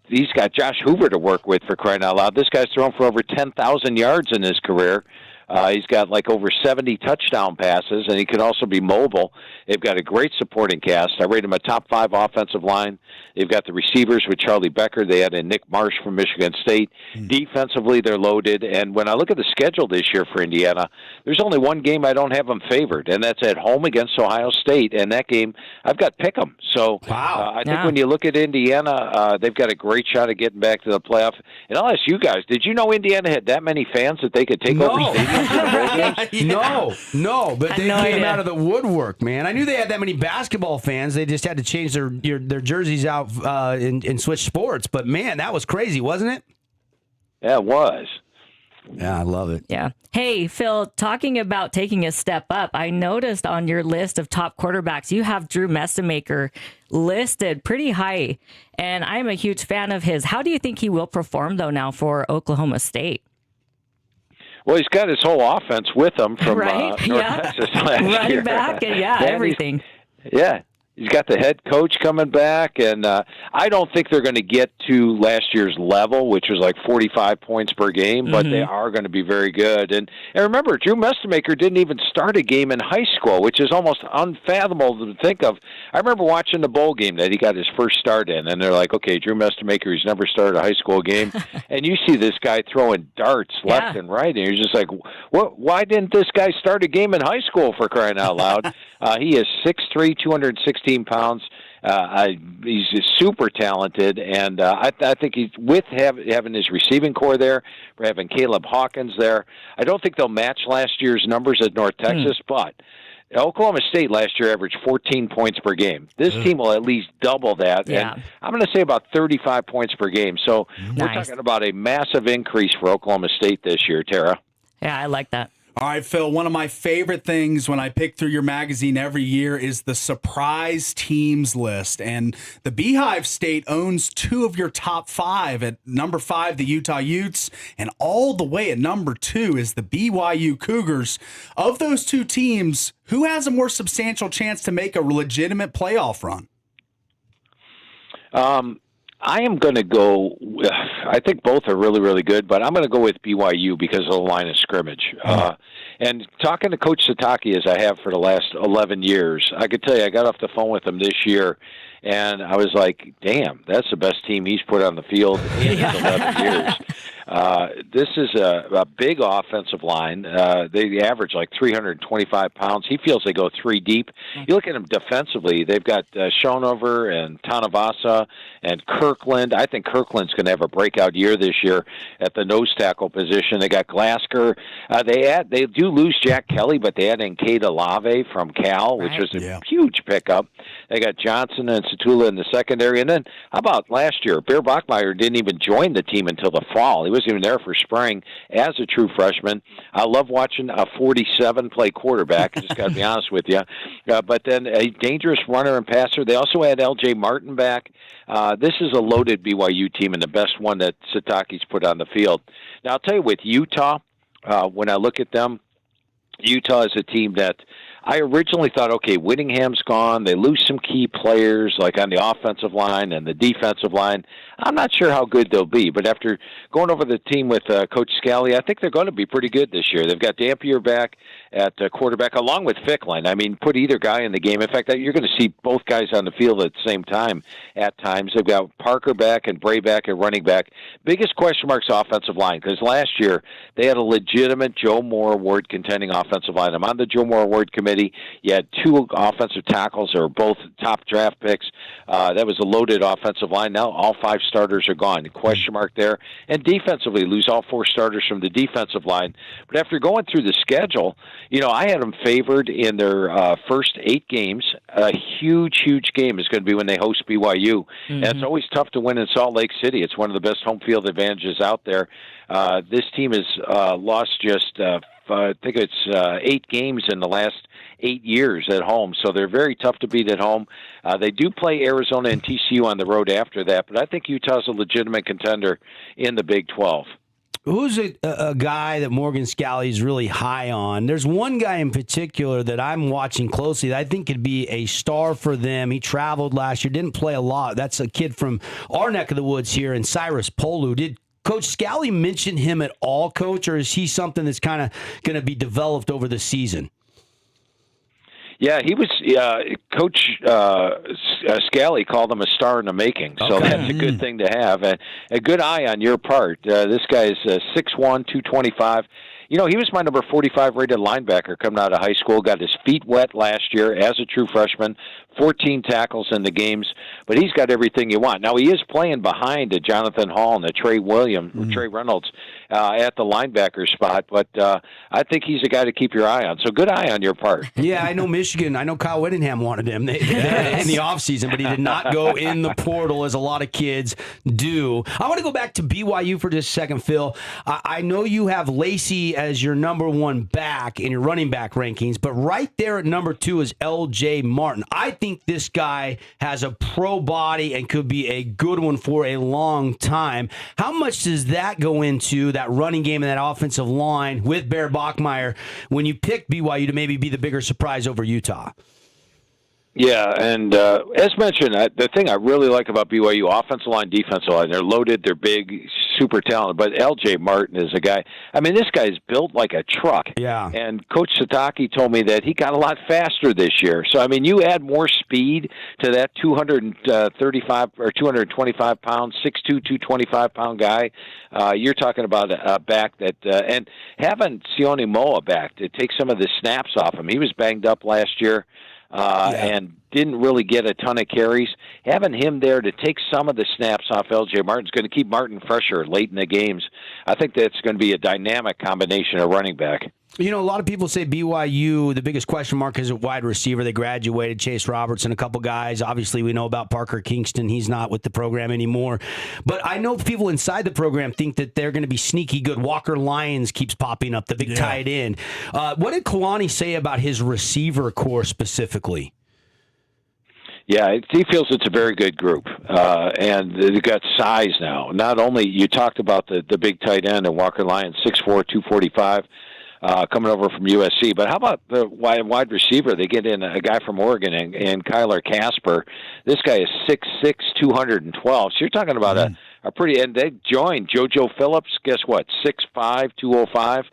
he's got Josh Hoover to work with, for crying out loud. This guy's thrown for over 10,000 yards in his career. He's got like over 70 touchdown passes, and he can also be mobile. They've got a great supporting cast. I rate him a top 5 offensive line. They've got the receivers with Charlie Becker. They had a Nick Marsh from Michigan State. Defensively, they're loaded. And when I look at the schedule this year for Indiana, there's only one game I don't have them favored, and that's at home against Ohio State. And that game, I've got Pick'em. So I think when you look at Indiana, they've got a great shot at getting back to the playoff. And I'll ask you guys, did you know Indiana had that many fans that they could take over stadiums? No, but they came out of the woodwork, man. I knew they had that many basketball fans. They just had to change their jerseys out and switch sports. But, man, that was crazy, wasn't it? Yeah, it was. Yeah, I love it. Yeah. Hey, Phil, talking about taking a step up, I noticed on your list of top quarterbacks, you have Drew Messamaker listed pretty high, and I'm a huge fan of his. How do you think he will perform, though, now for Oklahoma State? Well, he's got his whole offense with him from North Texas last year. Running back and everything. He's got the head coach coming back, and I don't think they're going to get to last year's level, which was like 45 points per game, but they are going to be very good. And remember, Drew Messamaker didn't even start a game in high school, which is almost unfathomable to think of. I remember watching the bowl game that he got his first start in, and they're like, okay, Drew Messamaker, he's never started a high school game. And you see this guy throwing darts left and right, and you're just like, why didn't this guy start a game in high school, for crying out loud? He is 6'3", 216 pounds. He's just super talented, and I think he's with having his receiving core there, we're having Caleb Hawkins there. I don't think they'll match last year's numbers at North Texas, but Oklahoma State last year averaged 14 points per game. This team will at least double that, and I'm going to say about 35 points per game. So we're talking about a massive increase for Oklahoma State this year, Tara. Yeah, I like that. All right, Phil, one of my favorite things when I pick through your magazine every year is the surprise teams list. And the Beehive State owns 2 of your top 5. At number 5, the Utah Utes, and all the way at number 2 is the BYU Cougars. Of those 2 teams, who has a more substantial chance to make a legitimate playoff run? I am going to go, I think both are really, really good, but I'm going to go with BYU because of the line of scrimmage. And talking to Coach Satake, as I have for the last 11 years, I could tell you I got off the phone with him this year, And I was like, damn, that's the best team he's put on the field in 11 years. This is a big offensive line. They average like 325 pounds. He feels they go three deep. You look at them defensively, they've got Schonover and Tanavasa and Kirkland. I think Kirkland's going to have a breakout year this year at the nose tackle position. They got Glasker. They do lose Jack Kelly, but they add in Kade Olave from Cal, which was a huge pickup. They got Johnson and Satula in the secondary. And then how about last year? Bear Bachmeier didn't even join the team until the fall. He wasn't even there for spring as a true freshman. I love watching a 47 play quarterback. I just got to be honest with you. But then a dangerous runner and passer. They also had L.J. Martin back. This is a loaded BYU team and the best one that Satake's put on the field. Now, I'll tell you, with Utah, when I look at them, Utah is a team that I originally thought, okay, Whittingham's gone. They lose some key players, like on the offensive line and the defensive line. I'm not sure how good they'll be, but after going over the team with Coach Scally, I think they're going to be pretty good this year. They've got Dampier back at quarterback, along with Ficklin. I mean, put either guy in the game. In fact, you're going to see both guys on the field at the same time at times. They've got Parker back and Bray back at running back. Biggest question mark's offensive line, because last year they had a legitimate Joe Moore Award contending offensive line. I'm on the Joe Moore Award committee. You had two offensive tackles that were both top draft picks. That was a loaded offensive line. Now all five starters are gone. Question mark there. And defensively, lose all four starters from the defensive line. But after going through the schedule, I had them favored in their first 8 games. A huge, huge game is going to be when they host BYU. And it's always tough to win in Salt Lake City. It's one of the best home field advantages out there. This team has lost just, I think it's 8 games in the last 8 years at home, so they're very tough to beat at home. They do play Arizona and TCU on the road after that, but I think Utah's a legitimate contender in the Big 12. Who's a guy that Morgan Scalley's really high on? There's one guy in particular that I'm watching closely that I think could be a star for them. He traveled last year, didn't play a lot. That's a kid from our neck of the woods here in Cyrus Polu. Did Coach Scalley mention him at all, Coach, or is he something that's kind of going to be developed over the season? Yeah, he was. Coach Scally called him a star in the making, so that's a good thing to have. A good eye on your part. This guy is 6'1", 225. He was my number 45 rated linebacker coming out of high school. Got his feet wet last year as a true freshman. 14 tackles in the games, but he's got everything you want. Now, he is playing behind a Jonathan Hall and a Trey Reynolds at the linebacker spot, but I think he's a guy to keep your eye on. So good eye on your part. Yeah, I know Michigan. I know Kyle Whittingham wanted him in the offseason, but he did not go in the portal as a lot of kids do. I want to go back to BYU for just a second, Phil. I know you have Lacey as your number 1 back in your running back rankings, but right there at number 2 is L.J. Martin. I think this guy has a pro body and could be a good one for a long time. How much does that go into that running game and that offensive line with Bear Bachmeier when you pick BYU to maybe be the bigger surprise over Utah? Yeah, and as mentioned, the thing I really like about BYU, offensive line, defensive line, they're loaded, they're big, super talented, but L.J. Martin is a guy, this guy's built like a truck. Yeah. And Coach Satake told me that he got a lot faster this year. So, you add more speed to that 235 or 225 pound, 6'2", 225-pound guy. You're talking about a back that, and having Sione Moa back to take some of the snaps off him. He was banged up last year. And didn't really get a ton of carries. Having him there to take some of the snaps off L.J. Martin's going to keep Martin fresher late in the games. I think that's going to be a dynamic combination of running back. A lot of people say BYU, the biggest question mark is at wide receiver. They graduated Chase Robertson, a couple guys. Obviously, we know about Parker Kingston. He's not with the program anymore. But I know people inside the program think that they're going to be sneaky good. Walker Lyons keeps popping up, the big tight end. What did Kalani say about his receiver core specifically? Yeah, he feels it's a very good group, and they've got size now. Not only, you talked about the big tight end and Walker Lyons, 6'4", 245, coming over from USC. But how about the wide receiver? They get in a guy from Oregon and Kyler Casper. This guy is 6'6", 212. So you're talking about are pretty, and they joined JoJo Phillips. Guess what? 6'5", 205.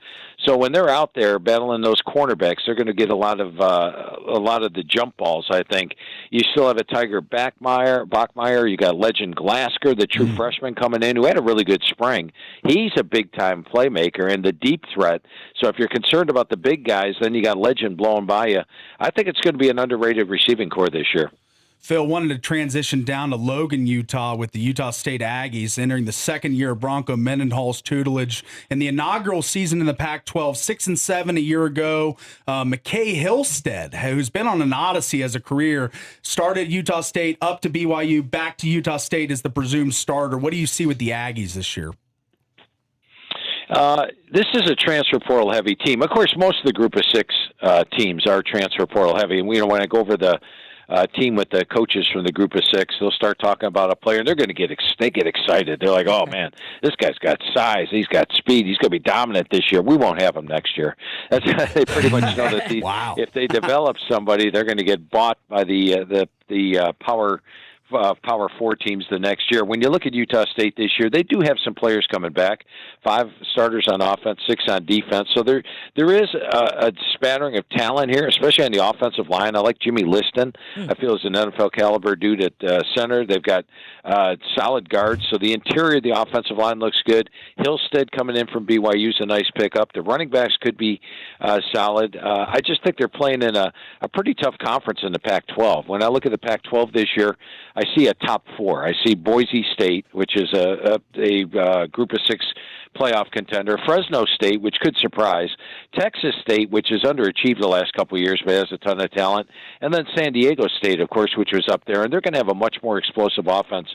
So when they're out there battling those cornerbacks, they're going to get a lot of the jump balls. I think you still have a Tiger Bachmeyer. You got legend Glasgow, the true freshman coming in, who had a really good spring. He's a big time playmaker and the deep threat. So if you're concerned about the big guys, then you got legend blowing by you. I think it's going to be an underrated receiving core this year. Phil wanted to transition down to Logan, Utah, with the Utah State Aggies entering the second year of Bronco Mendenhall's tutelage in the inaugural season in the Pac-12, 6-7 a year ago. McKay Hillstead, who's been on an odyssey as a career, started Utah State up to BYU, back to Utah State as the presumed starter. What do you see with the Aggies this year? This is a transfer portal heavy team. Of course, most of the group of six teams are transfer portal heavy, and when I go over the team with the coaches from the group of six, they'll start talking about a player, and they're going to get excited. They're like, "Oh man, this guy's got size. He's got speed. He's going to be dominant this year. We won't have him next year." They pretty much know that if they develop somebody, they're going to get bought by the Power 4 teams the next year. When you look at Utah State this year, they do have some players coming back. 5 starters on offense, 6 on defense. So there is a spattering of talent here, especially on the offensive line. I like Jimmy Liston. I feel he's an NFL caliber dude at center. They've got solid guards. So the interior of the offensive line looks good. Hillstead coming in from BYU is a nice pickup. The running backs could be solid. I just think they're playing in a pretty tough conference in the Pac-12. When I look at the Pac-12 this year, I see a top 4. I see Boise State, which is a group of 6 playoff contender, Fresno State, which could surprise, Texas State, which has underachieved the last couple of years but has a ton of talent, and then San Diego State, of course, which was up there. And they're going to have a much more explosive offense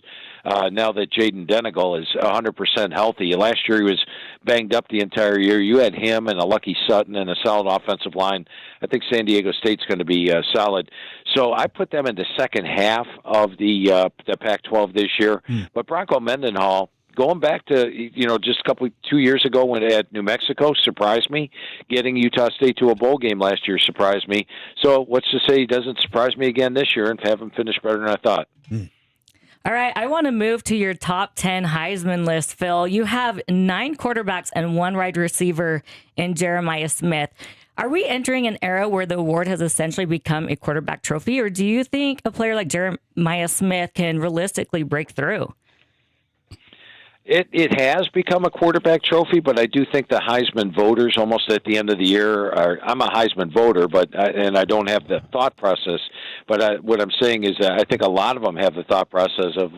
now that Jaden Denegal is 100% healthy. Last year he was banged up the entire year. You had him and a Lucky Sutton and a solid offensive line. I think San Diego State's going to be solid. So I put them in the second half of the Pac-12 this year. But Bronco Mendenhall, going back to, just 2 years ago when at New Mexico, surprised me. Getting Utah State to a bowl game last year surprised me. So what's to say he doesn't surprise me again this year and have him finish better than I thought. All right, I want to move to your top 10 Heisman list, Phil. You have 9 quarterbacks and 1 wide receiver in Jeremiah Smith. Are we entering an era where the award has essentially become a quarterback trophy, or do you think a player like Jeremiah Smith can realistically break through? It has become a quarterback trophy, but I do think the Heisman voters almost at the end of the year are. I'm a Heisman voter, and I don't have the thought process. But what I'm saying is I think a lot of them have the thought process of,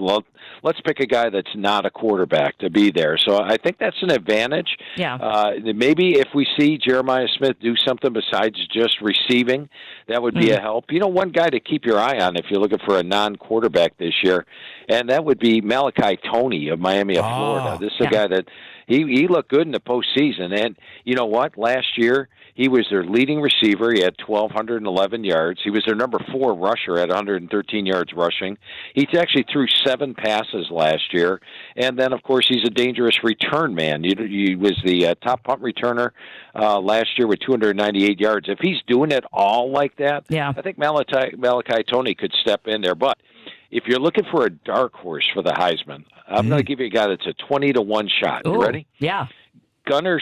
let's pick a guy that's not a quarterback to be there. So I think that's an advantage. Yeah. Maybe if we see Jeremiah Smith do something besides just receiving, that would be a help. One guy to keep your eye on if you're looking for a non-quarterback this year, and that would be Malachi Toney of Miami of Florida. This is a guy that he looked good in the postseason. And you know what? Last year, he was their leading receiver. He had 1,211 yards. He was their number 4 rusher at 113 yards rushing. He actually threw 7 passes last year. And then, of course, he's a dangerous return man. He was the top punt returner last year with 298 yards. If he's doing it all like that, I think Malachi Toney could step in there. But if you're looking for a dark horse for the Heisman, I'm going to give you a guy that's a 20-1 shot. You ready? Yeah. Gunnar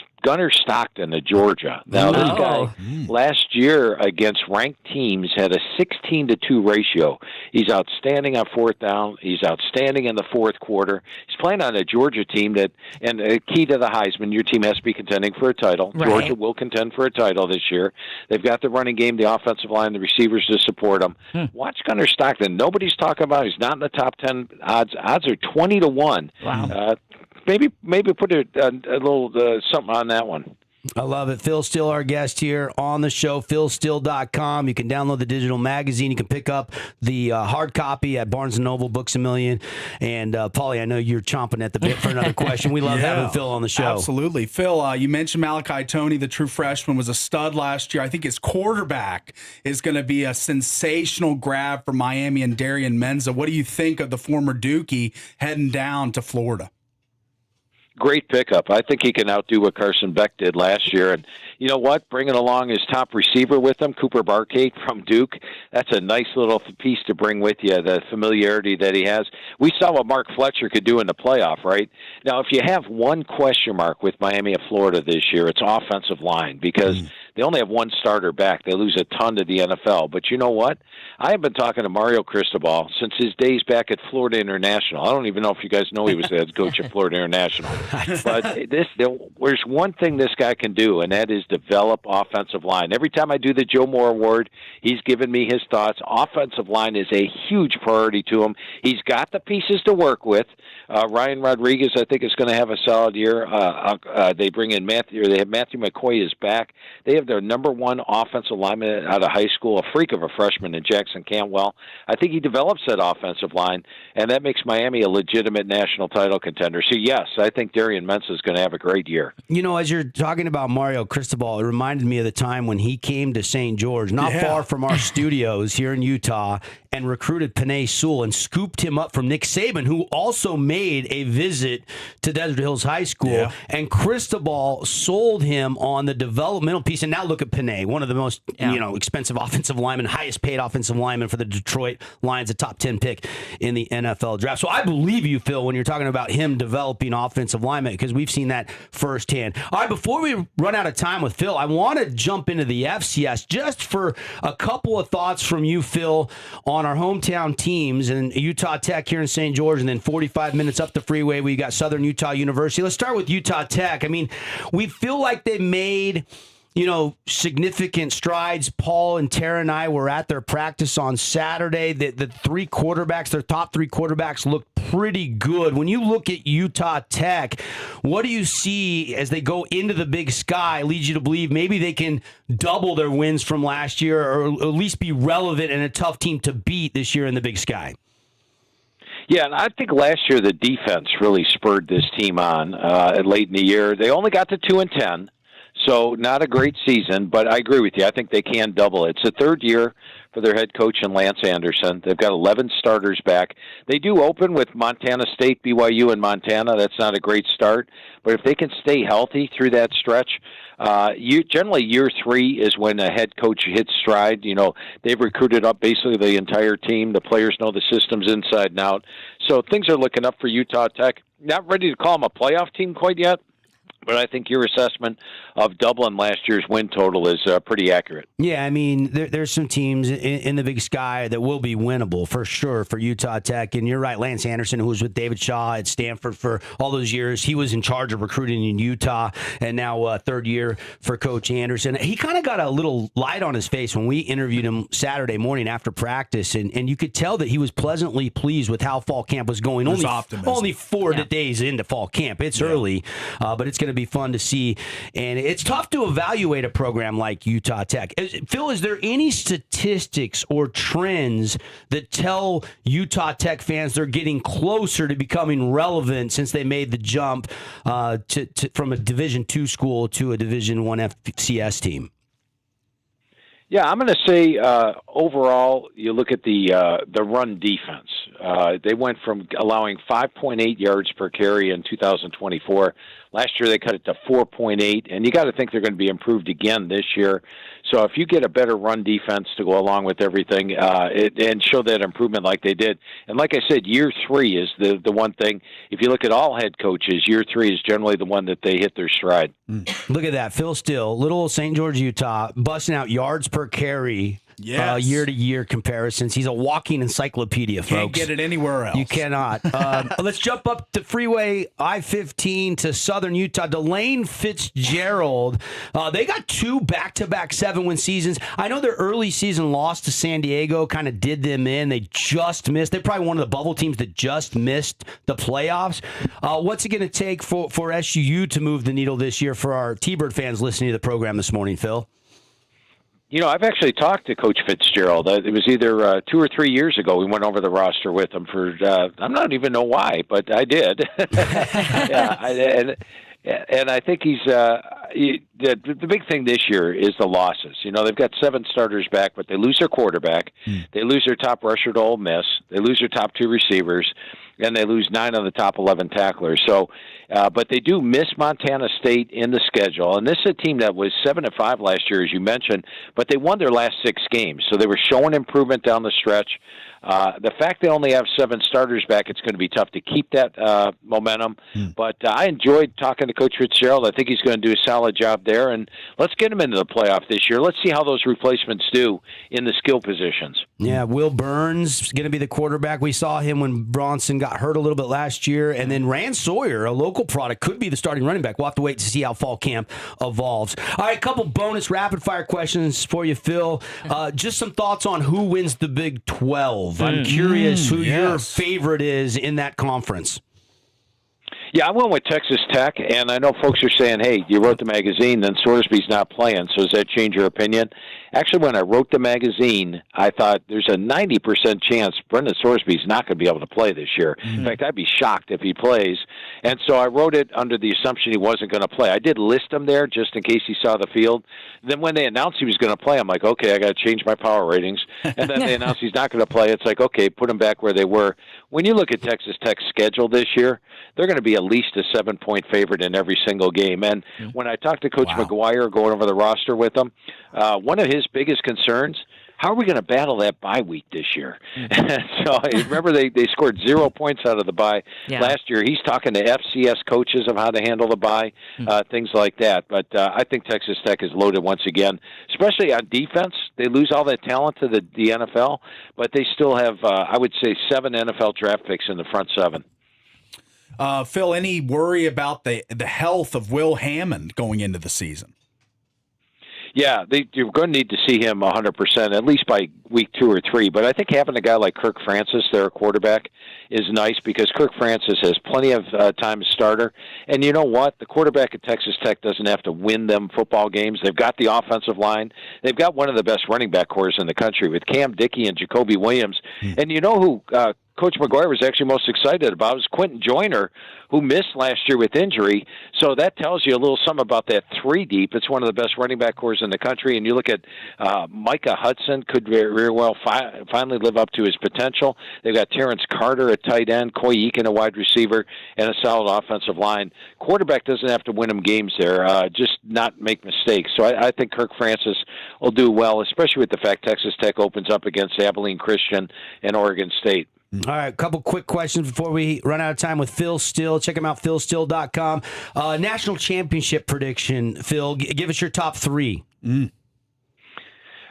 Stockton of Georgia. Now, this guy last year against ranked teams had a 16-2 ratio. He's outstanding on 4th down. He's outstanding in the 4th quarter. He's playing on a Georgia team and a key to the Heisman, your team has to be contending for a title. Right. Georgia will contend for a title this year. They've got the running game, the offensive line, the receivers to support them. Watch Gunnar Stockton. Nobody's talking about him. He's not in the top 10 odds. Odds are 20-1. Wow. Maybe put a little something on that one. I love it. Phil Steele, our guest here on the show, philsteele.com. You can download the digital magazine. You can pick up the hard copy at Barnes & Noble, Books A Million. And, Paulie, I know you're chomping at the bit for another question. We love having Phil on the show. Absolutely. Phil, you mentioned Malachi Toney, the true freshman, was a stud last year. I think his quarterback is going to be a sensational grab for Miami and Darian Menza. What do you think of the former Dookie heading down to Florida? great pickup. I think he can outdo what Carson Beck did last year. And you know what? Bringing along his top receiver with him, Cooper Barkate from Duke, that's a nice little piece to bring with you, the familiarity that he has. We saw what Mark Fletcher could do in the playoff, right? Now, if you have one question mark with Miami of Florida this year, it's offensive line, because they only have one starter back. They lose a ton to the NFL. But you know what? I have been talking to Mario Cristobal since his days back at Florida International. I don't even know if you guys know he was the head coach at Florida International. But there's one thing this guy can do, and that is develop offensive line. Every time I do the Joe Moore Award, he's given me his thoughts. Offensive line is a huge priority to him. He's got the pieces to work with. Ryan Rodriguez, I think, is going to have a solid year. They bring in Matthew. They have Matthew McCoy is back. They have their number one offensive lineman out of high school, a freak of a freshman in Jackson Cantwell. I think he develops that offensive line, and that makes Miami a legitimate national title contender. So, yes, I think Darian Mensah is going to have a great year. You know, as you're talking about Mario Cristobal, it reminded me of the time when he came to St. George, not far from our studios here in Utah, and recruited Penei Sewell and scooped him up from Nick Saban, who also made a visit to Desert Hills High School. Yeah. And Cristobal sold him on the developmental piece. And now look at Penei, one of the most expensive offensive linemen, highest paid offensive lineman for the Detroit Lions, a top 10 pick in the NFL draft. So I believe you, Phil, when you're talking about him developing offensive linemen, because we've seen that firsthand. All right, before we run out of time with Phil, I want to jump into the FCS just for a couple of thoughts from you, Phil, on our hometown teams, and Utah Tech here in St. George, and then 45 minutes up the freeway, we got Southern Utah University. Let's start with Utah Tech. I mean, we feel like they made significant strides. Paul and Tara and I were at their practice on Saturday. The three quarterbacks, their top three quarterbacks, looked pretty good. When you look at Utah Tech, what do you see as they go into the Big Sky leads you to believe maybe they can double their wins from last year, or at least be relevant and a tough team to beat this year in the Big Sky? Yeah, and I think last year the defense really spurred this team on late in the year. They only got to 2-10. So not a great season, but I agree with you. I think they can double it. It's the third year for their head coach and Lance Anderson. They've got 11 starters back. They do open with Montana State, BYU, and Montana. That's not a great start. But if they can stay healthy through that stretch, generally year three is when a head coach hits stride. You know, they've recruited up basically the entire team. The players know the systems inside and out. So things are looking up for Utah Tech. Not ready to call them a playoff team quite yet, but I think your assessment of doubling last year's win total is pretty accurate. Yeah, I mean, there's some teams in the Big Sky that will be winnable for sure for Utah Tech. And you're right, Lance Anderson, who was with David Shaw at Stanford for all those years, he was in charge of recruiting in Utah, and now third year for Coach Anderson. He kind of got a little light on his face when we interviewed him Saturday morning after practice, and you could tell that he was pleasantly pleased with how fall camp was going. Only 4 days into fall camp. It's early, but it's going to be fun to see. And it's tough to evaluate a program like Utah Tech. Phil, is there any statistics or trends that tell Utah Tech fans they're getting closer to becoming relevant since they made the jump from a Division II school to a Division I FCS team? Yeah, I'm going to say overall, you look at the run defense. They went from allowing 5.8 yards per carry in 2024. Last year they cut it to 4.8, and you got to think they're going to be improved again this year. So if you get a better run defense to go along with everything and show that improvement like they did, and like I said, year three is the one thing. If you look at all head coaches, year three is generally the one that they hit their stride. Look at that. Phil Still, little St. George, Utah, busting out yards per carry. Yes. Year-to-year comparisons. He's a walking encyclopedia, folks. Can't get it anywhere else. You cannot. Let's jump up to Freeway I-15 to Southern Utah. Delane Fitzgerald. They got 2 back-to-back 7-win seasons. I know their early season loss to San Diego kind of did them in. They just missed. They're probably one of the bubble teams that just missed the playoffs. What's it going to take for SUU to move the needle this year for our T-Bird fans listening to the program this morning, Phil? You know, I've actually talked to Coach Fitzgerald. It was either 2 or 3 years ago. We went over the roster with him for, I'm not even know why, but I did. And I think he's the big thing this year is the losses. You know, they've got 7 starters back, but they lose their quarterback. They lose their top rusher to Ole Miss. They lose their top 2 receivers. and they lose 9 of the top 11 tacklers. So, but they do miss Montana State in the schedule, and this is a team that was 7-5 last year, as you mentioned, but they won their last 6 games, so they were showing improvement down the stretch. The fact they only have 7 starters back, it's going to be tough to keep that momentum. But I enjoyed talking to Coach Fitzgerald. I think he's going to do a solid job there, and let's get him into the playoff this year. Let's see how those replacements do in the skill positions. Yeah, Will Burns is going to be the quarterback. We saw him when Bronson got hurt a little bit last year, and then Rand Sawyer, a local product, could be the starting running back. We'll have to wait to see how fall camp evolves. All right, a couple bonus rapid-fire questions for you, Phil. Just some thoughts on who wins the Big 12. I'm curious who your favorite is in that conference. Yeah, I went with Texas Tech, and I know folks are saying, hey, you wrote the magazine, then Sorsby's not playing, so does that change your opinion? Actually, when I wrote the magazine, I thought there's a 90% chance Brendan Sorsby's not going to be able to play this year. In fact, I'd be shocked if he plays. And so I wrote it under the assumption he wasn't going to play. I did list him there just in case he saw the field. Then when they announced he was going to play, I'm like, okay, I got to change my power ratings. And then they announced he's not going to play. It's like, okay, put him back where they were. When you look at Texas Tech's schedule this year, they're going to be at least a 7-point favorite in every single game. And when I talked to Coach McGuire going over the roster with him, one of his biggest concerns, how are we going to battle that bye week this year? So remember they scored 0 points out of the bye last year. He's talking to FCS coaches of how to handle the bye, things like that. But I think Texas Tech is loaded once again, especially on defense. They lose all that talent to the NFL, but they still have, I would say, 7 NFL draft picks in the front 7. Phil, any worry about the health of Will Hammond going into the season? Yeah, you're going to need to see him 100%, at least by week 2 or 3. But I think having a guy like Kirk Francis, their quarterback, is nice because Kirk Francis has plenty of time as starter. And you know what? The quarterback at Texas Tech doesn't have to win them football games. They've got the offensive line. They've got one of the best running back cores in the country with Cam Dickey and Jacoby Williams. And you know who Coach McGuire was actually most excited about was Quentin Joyner, who missed last year with injury. So that tells you a little something about that 3 deep. It's one of the best running back cores in the country. And you look at Micah Hudson, could very well finally live up to his potential. They've got Terrence Carter at tight end, Coy Eakin, a wide receiver, and a solid offensive line. Quarterback doesn't have to win them games there, just not make mistakes. So I think Kirk Francis will do well, especially with the fact Texas Tech opens up against Abilene Christian and Oregon State. All right, a couple quick questions before we run out of time with Phil Still. Check him out, philstill.com. National championship prediction, Phil. Give us your top 3.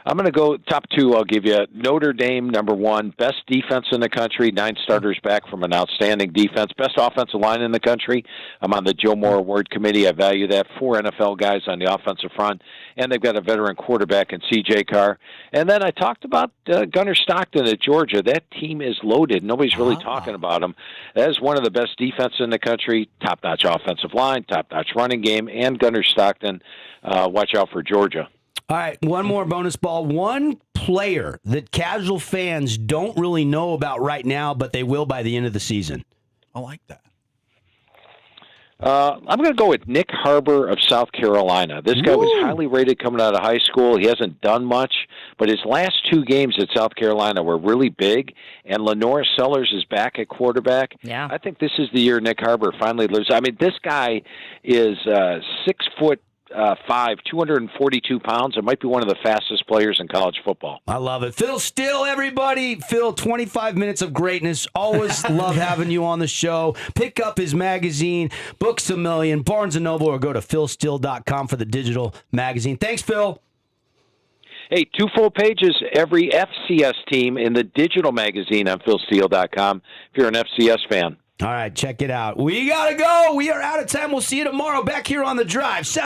I'm going to go top 2. I'll give you Notre Dame, number 1. Best defense in the country, 9 starters back from an outstanding defense. Best offensive line in the country. I'm on the Joe Moore Award Committee. I value that. 4 NFL guys on the offensive front. And they've got a veteran quarterback in C.J. Carr. And then I talked about Gunnar Stockton at Georgia. That team is loaded. Nobody's really talking about them. That is one of the best defense in the country. Top-notch offensive line, top-notch running game, and Gunnar Stockton. Watch out for Georgia. All right, one more bonus ball. One player that casual fans don't really know about right now, but they will by the end of the season. I like that. I'm going to go with Nick Harbor of South Carolina. This guy was highly rated coming out of high school. He hasn't done much, but his last 2 games at South Carolina were really big, and Lenore Sellers is back at quarterback. Yeah. I think this is the year Nick Harbor finally lives. I mean, this guy is 6'5", 242 pounds. It might be one of the fastest players in college football. I love it. Phil Still, everybody. Phil, 25 minutes of greatness. Always love having you on the show. Pick up his magazine, Books A Million, Barnes & Noble, or go to philstill.com for the digital magazine. Thanks, Phil. Hey, 2 full pages, every FCS team in the digital magazine on philsteele.com if you're an FCS fan. All right, check it out. We got to go. We are out of time. We'll see you tomorrow back here on The Drive.